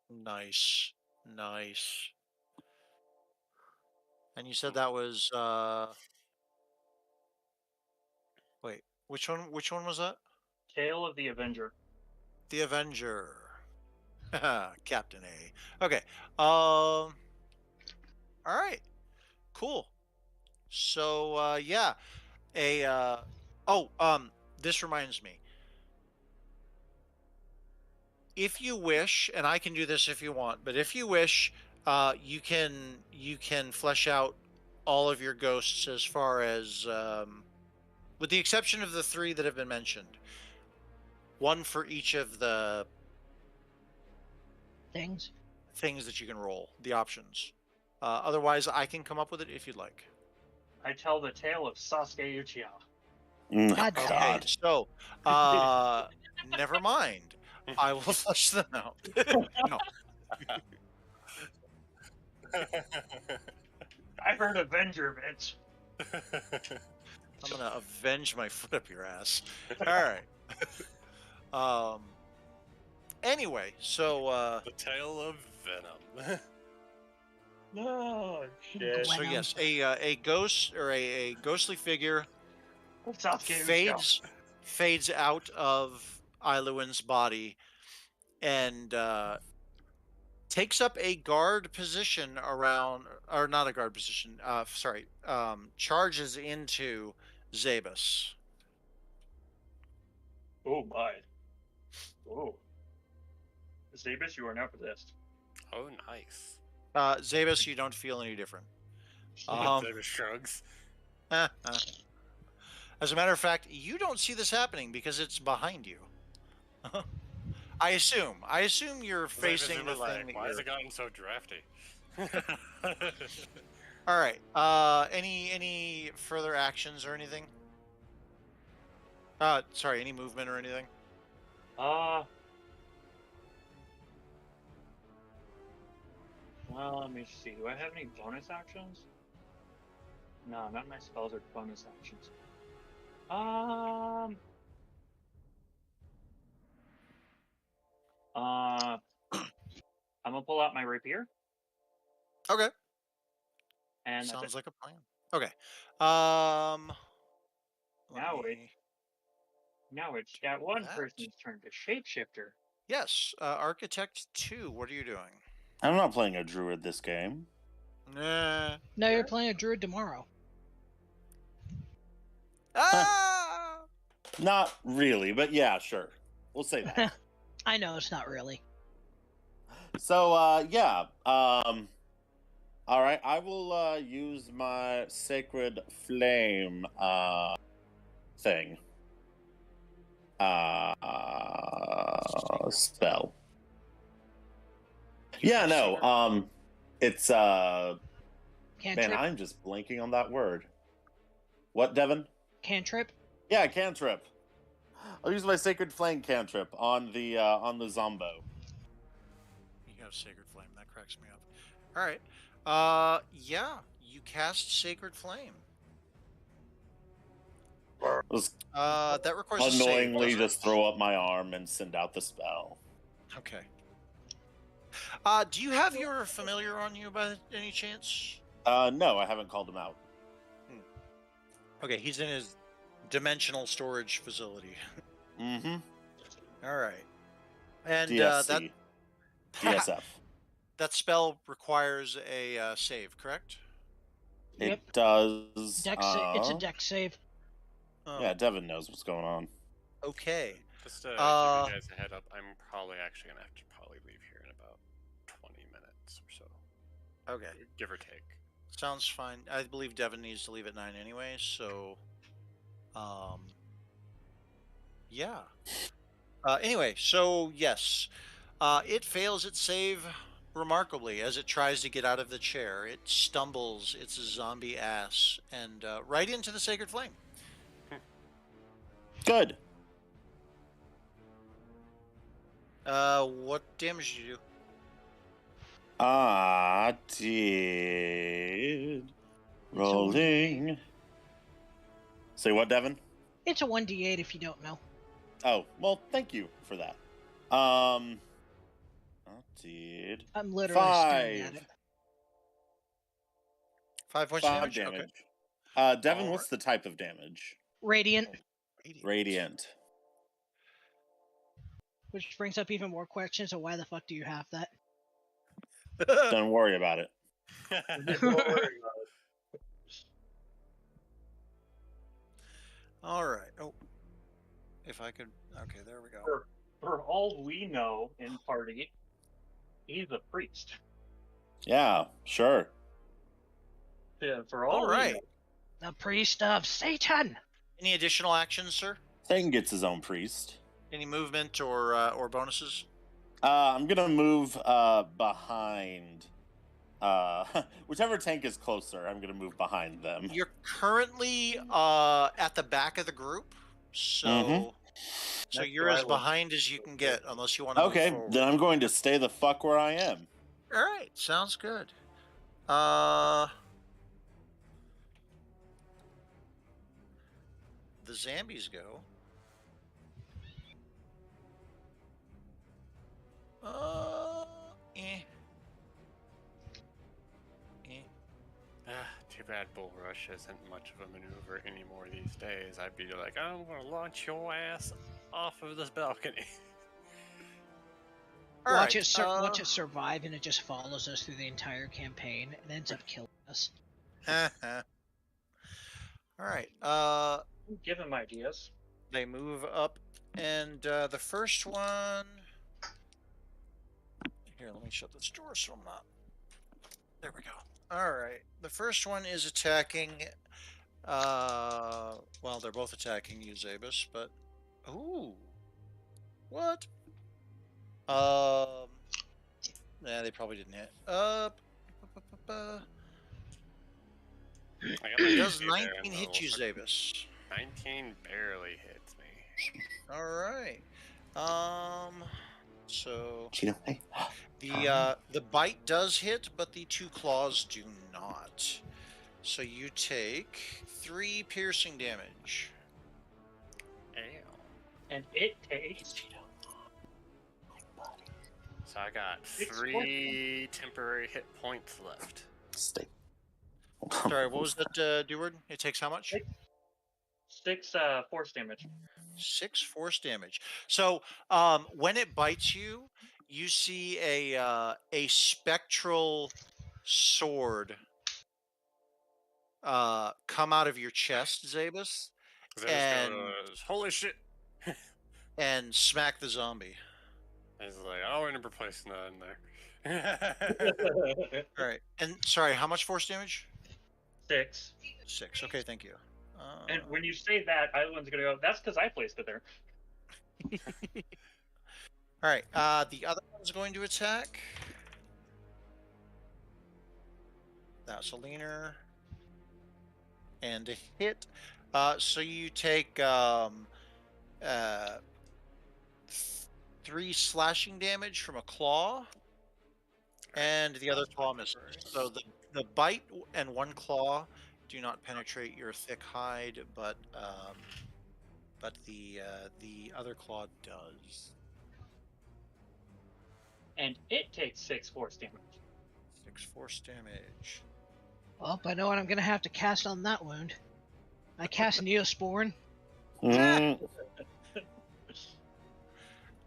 Nice. Nice. And you said that was wait, which one was that? Tale of the Avenger. The Avenger. Captain A. Okay. All right. Cool. So yeah, a this reminds me. If you wish, and I can do this if you want, but if you wish, you can flesh out all of your ghosts as far as with the exception of the 3 that have been mentioned. One for each of the Things. things that you can roll, the options. Otherwise, I can come up with it if you'd like. I tell the tale of Sasuke Uchiha. God Okay, God. so never mind. I will flesh them out. No, I heard Avenger, bitch. I'm gonna avenge my foot up your ass. All right. Anyway, so The tale of Venom. Oh shit. so Venom. yes, a ghost or a ghostly figure Sasuke Uchiha. fades out of Iluin's body and takes up a guard position around, or not a guard position. Sorry, charges into Zabus. Oh my. Oh. Zabus, you are now possessed. Oh, nice. Zabus, you don't feel any different. David shrugs. As a matter of fact, you don't see this happening because it's behind you. I assume you're facing the thing that Why has you're... it gotten so drafty? All right. Any further actions or anything? Sorry, any movement or anything? Well, let me see. Do I have any bonus actions? No, none of my spells are bonus actions. I'm gonna pull out my rapier. Okay. And Sounds that's like a plan. Okay. Um. Now it's that one that. person's turn to shapeshifter. Yes. Architect 2. What are you doing? I'm not playing a druid this game. Nah. No, you're playing a druid tomorrow. Ah. Not really, but yeah, sure. We'll say that. I know it's not really. So, yeah. All right, I will use my sacred flame thing. Spell. Yeah, no. It's man, Cantrip. I'm just blanking on that word. What, Devin? Cantrip. Yeah, cantrip. I'll use my sacred flame cantrip on the Zombo. You have Sacred Flame. That cracks me up. All right. Yeah. You cast Sacred Flame. That requires a save. Annoyingly, doesn't it? just throw up my arm and send out the spell. Okay. Do you have your familiar on you by any chance? No, I haven't called him out. Okay, he's in his dimensional storage facility. Mm-hmm. All right. And DSC. DSF. that spell requires a save, correct? It Yep. does. It's a dex save. Oh, Yeah, Devin knows what's going on. okay. Just to give you guys a head up, I'm probably actually gonna have to leave here in about 20 minutes or so. Okay. Give or take. Sounds fine. I believe Devin needs to leave at 9 anyway, so yeah. Anyway, so yes. It fails its save remarkably as it tries to get out of the chair. It stumbles its zombie ass and right into the Sacred Flame. Good. What damage did you do? I did Rolling. Say what, Devin? It's a 1d8 if you don't know. Oh, well, thank you for that. Did I'm literally staring at 5. it. 5 points 5 of damage? damage. Okay. Devin, All what's the type of damage? Radiant, Radiant. which brings up even more questions of why the fuck do you have that? Don't worry about it. Don't worry about it. All right. Oh, if I could. Okay, there we go. For all we know in party, he's a priest. Yeah, sure. Yeah, for all All we right. know. The priest of Satan. Any additional actions, sir? Satan gets his own priest. Any movement or bonuses? I'm gonna move behind. Whichever tank is closer, I'm gonna move behind them. You're currently at the back of the group, so so Next you're to as Isla. behind as you can get, unless you want to Okay, move forward. then I'm going to stay the fuck where I am. All right, sounds good. The zombies go. Eh. Too bad Bull Rush isn't much of a maneuver anymore these days. I'd be like, I'm gonna launch your ass off of this balcony. All Watch right, it survive, and it just follows us through the entire campaign and ends up killing us. All right. Give him ideas. They move up, and the first one. Here, let me shut this door so I'm not. There we go. All right. The first one is attacking. Well, they're both attacking you, Zabus, but. Ooh. What? Yeah, they probably didn't hit. Does 19 hit you, Zabus? 19 barely hits me. All right. So Cheeto, hey. the bite does hit, but the 2 claws do not. So you take 3 piercing damage. And it takes. So I got 3 temporary hit points left. Stay. Sorry, what was that, Deward? It takes how much? 6 force damage. 6 force damage. So when it bites you, you see a spectral sword come out of your chest, Zabus, and goes, holy shit! and smack the zombie. He's like, I don't want to replace that in there. All right, and sorry, how much force damage? 6. 6. Okay, thank you. And when you say that, Island's gonna go, that's because I placed it there. All right, the other one's going to attack. That's a leaner. And a hit. So you take 3 slashing damage from a claw, and the other claw misses. So the bite and 1 claw do not penetrate your thick hide, but the other claw does. And it takes 6 force damage. 6 force damage. Well, I know what I'm gonna have to cast on that wound. I cast Neosporin. Mm,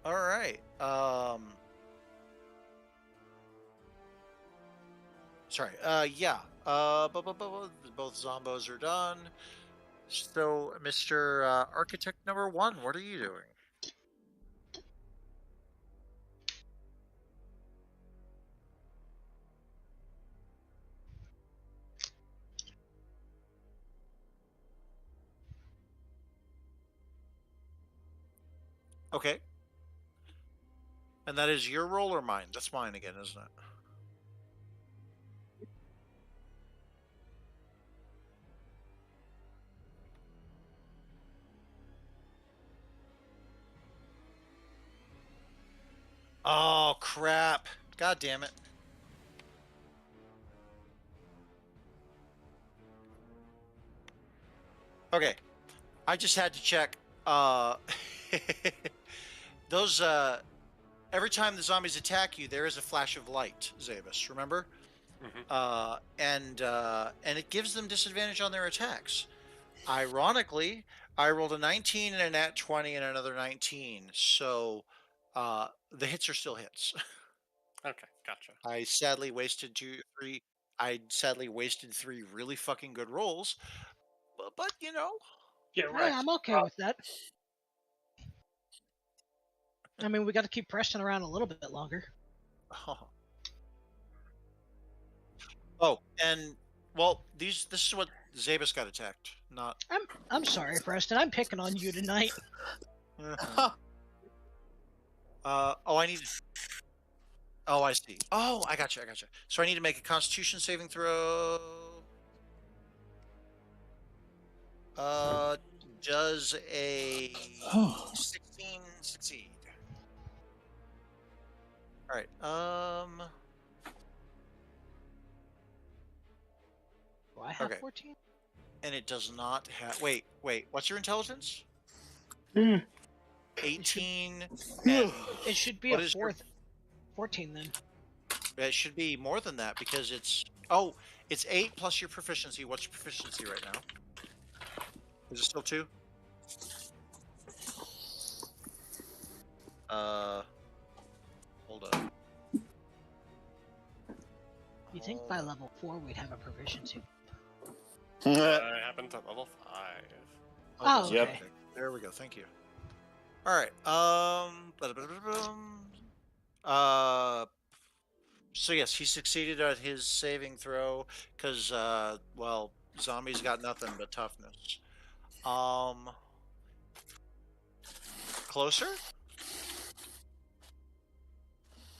All right. Sorry. Yeah. Both zombos are done. So, Mr. Architect number 1, what are you doing? Okay. And that is your roll or mine? That's mine again, isn't it? Oh, crap. God damn it. Okay, I just had to check. Those every time the zombies attack you, there is a flash of light, Zabus. Remember? And it gives them disadvantage on their attacks. Ironically, I rolled a 19 and a nat 20 and another 19, so the hits are still hits. Okay, gotcha. I sadly wasted three really fucking good rolls, but you know. Get Hey, wrecked. I'm okay with that. I mean, we got to keep pressing around a little bit longer. Oh, and well, this is what Zabus got attacked, not. I'm sorry, Preston. I'm picking on you tonight. Oh, I need. Oh, I see. Oh, I gotcha. So I need to make a Constitution saving throw. Does a 16 succeed? All right. Do I have Okay. 14? And it does not have. Wait. What's your intelligence? 18. And It should be what a is your- 14 then. it should be more than that because it's. Oh, it's 8 plus your proficiency. What's your proficiency right now? Is it still 2? Hold up. You think by level 4 we'd have a proficiency? I happened at level 5. Oh, that's Yep. okay. There we go. Thank you. All right. So yes, he succeeded at his saving throw because, well, zombies got nothing but toughness. Closer?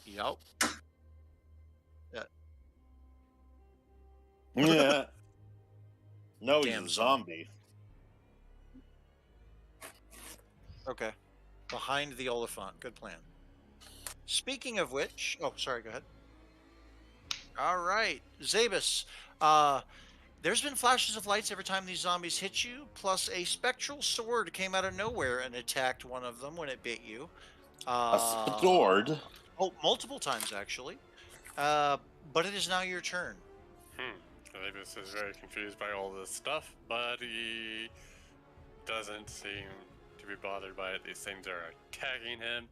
Yep. Yeah. No, Damn he's a zombie. Okay. Behind the Oliphant. Good plan. Speaking of which, oh, sorry, go ahead. All right, Zabus. There's been flashes of lights every time these zombies hit you, plus a spectral sword came out of nowhere and attacked one of them when it bit you. A sword? Oh, multiple times actually. But it is now your turn. Davis is very confused by all this stuff, but he doesn't seem to be bothered by it. These things are attacking him.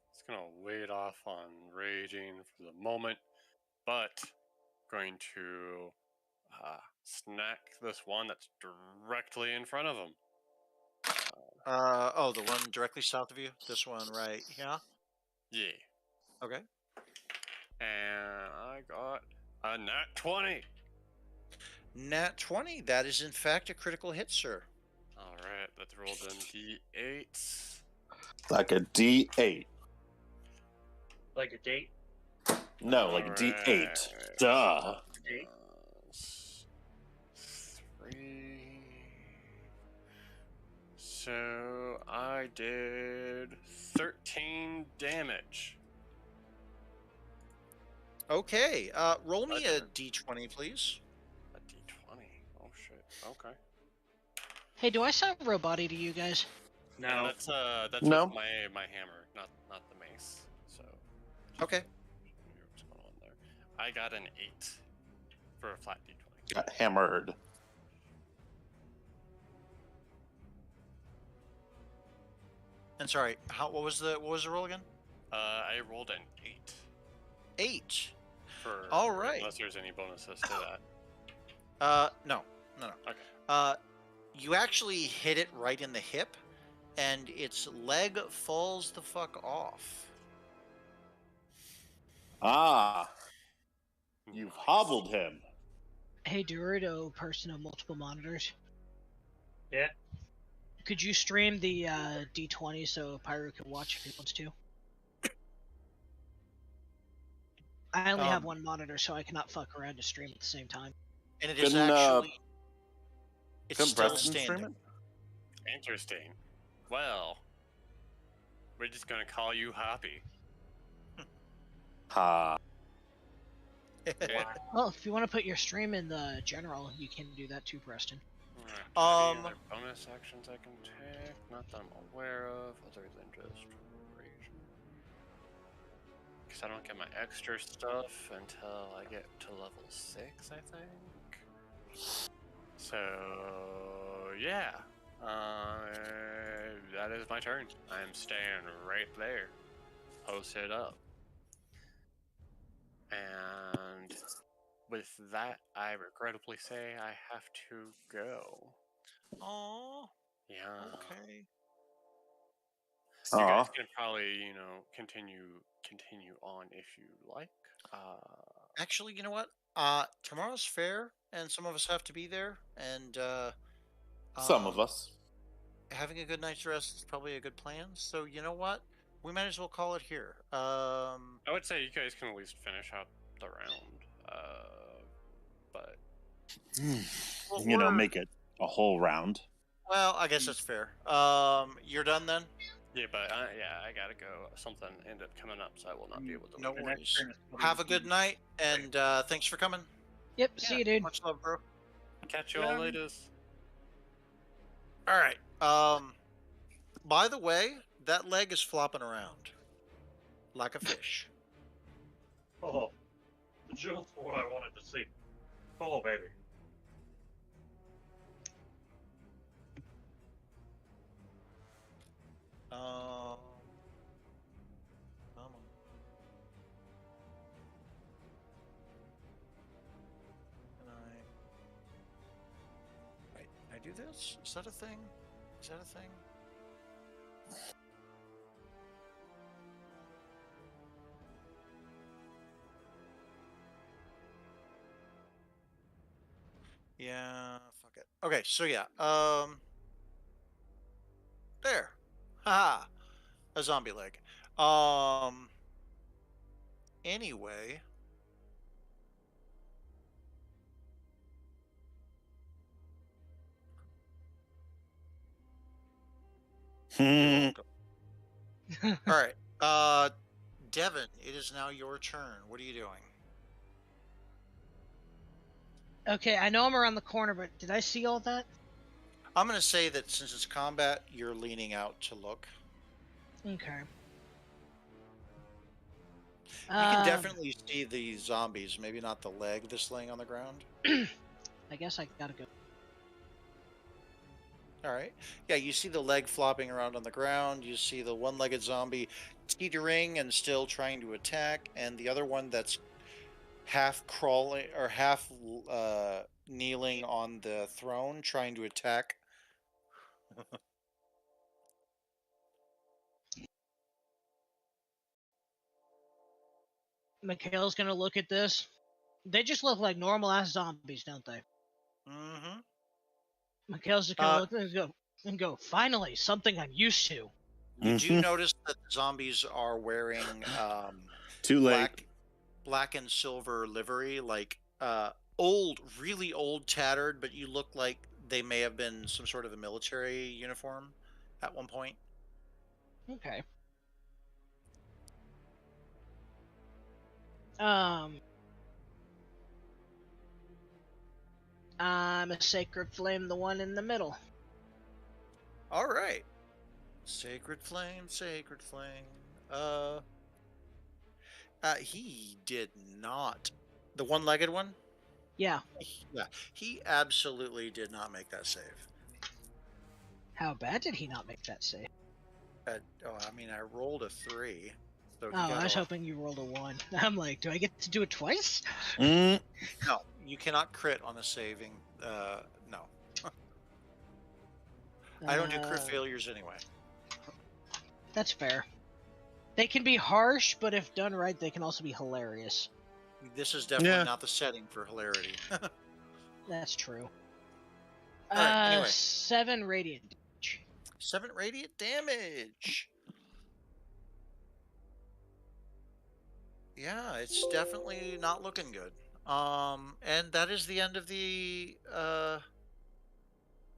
He's gonna wait off on raging for the moment, but going to snack this one that's directly in front of him. Oh, the one directly south of you? This one right here? Yeah. Okay. And I got a nat 20. Nat 20. That is in fact a critical hit, sir. Alright, let's roll them d8s. Like a D8. Like a date. No, like a D8. Duh. Date. 3. So I did 13 damage. Okay. Roll me a d20, please. A d20. Oh shit. Okay. Hey, do I sound roboty to you guys? No. That's No. with my hammer, not the mace. So Okay. what's going on there? I got an 8 for a flat d20. Got hammered. And sorry, what was the roll again? I rolled an 8 8. for. All right. Unless there's any bonuses to that. No. Okay. You actually hit it right in the hip, and its leg falls the fuck off. Ah, you've Nice. hobbled him. Hey, Dorito, person of multiple monitors. Yeah. Could you stream the D20 so Pyro can watch if he wants to? I only have one monitor, so I cannot fuck around to stream at the same time. And it is Couldn't, actually. It's Couldn't still Preston stream standing. it? Interesting. Well, we're just gonna call you Hoppy. Ha. Well, if you want to put your stream in the general, you can do that too, Preston. Alright, any other bonus actions I can take? Not that I'm aware of, other than just rage. Because I don't get my extra stuff until I get to level 6, I think. So, yeah. That is my turn. I'm staying right there. Posted up. And with that, I regrettably say I have to go. Oh, Yeah. okay. You Aw. guys can probably, continue on if you like. Actually, you know what? Tomorrow's fair, and some of us have to be there, and Some of um, us. having a good night's rest is probably a good plan. So you know what? We might as well call it here. I would say you guys can at least finish out the round. But Well, Make it a whole round. well, I guess that's fair. You're done then? yeah, but I gotta go. Something ended up coming up, so I will not be able to. No leave. The next worries. turn is probably Have a gonna good be- night, and thanks for coming. Yep, see you, dude. Much love, bro. Catch you all Yeah. later. All right. By the way, that leg is flopping around like a fish. Oh, just what I wanted to see. Oh, baby. Come on. Can I? Wait, can I do this? Is that a thing? Is that a thing? Yeah, fuck it. Okay, so yeah, there. Haha. A zombie leg. Anyway. Hmm. All right. Devin, it is now your turn. What are you doing? Okay, I know I'm around the corner, but did I see all that? I'm going to say that since it's combat, you're leaning out to look. Okay. You can definitely see the zombies, maybe not the leg that's laying on the ground. I guess I gotta go. All right. Yeah, you see the leg flopping around on the ground. You see the one-legged zombie teetering and still trying to attack, and the other one that's half crawling or half kneeling on the throne trying to attack. Mikhail's gonna look at this. They just look like normal ass zombies, don't they? Mm-hmm. Mikhail's just gonna look and go, finally, something I'm used to. You do notice that the zombies are wearing Too late. black and silver livery, like old, really old, tattered, but you look like they may have been some sort of a military uniform at one point. Okay. I'm a sacred flame, the one in the middle. All right. Sacred flame, sacred flame. He did not. The one-legged one? Yeah. Yeah, he absolutely did not make that save. How bad did he not make that save? I mean, I rolled a 3. So Oh, I was hoping you rolled a 1. I'm like, do I get to do it twice? Mm. No, you cannot crit on a saving. No. I don't do crit failures anyway. That's fair. They can be harsh, but if done right, they can also be hilarious. This is definitely not the setting for hilarity. That's true. Anyway. 7 radiant damage. 7 radiant damage. Yeah, it's definitely not looking good. And that is the end of the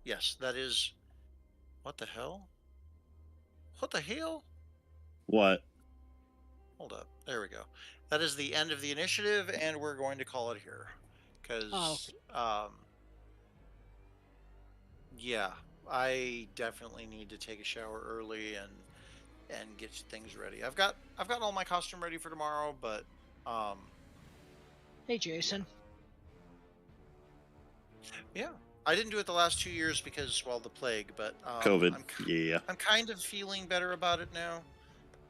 yes, that is what the hell? What the hell? What? Hold up. There we go. That is the end of the initiative, and we're going to call it here. Because, yeah, I definitely need to take a shower early and get things ready. I've got all my costume ready for tomorrow, but Hey, Jason. yeah, I didn't do it the last 2 years because, well, the plague. But COVID. I'm kind of feeling better about it now,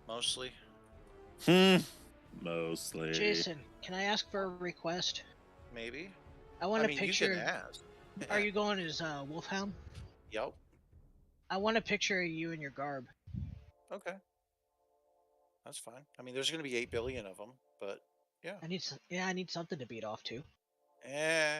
mostly. Mostly. Jason, can I ask for a request? Maybe. I want I a mean, picture. you can ask. Are you going as Wolfhound? Yep. I want a picture of you in your garb. Okay. That's fine. I mean, there's going to be 8 billion of them, but yeah. I need something to beat off to. Eh.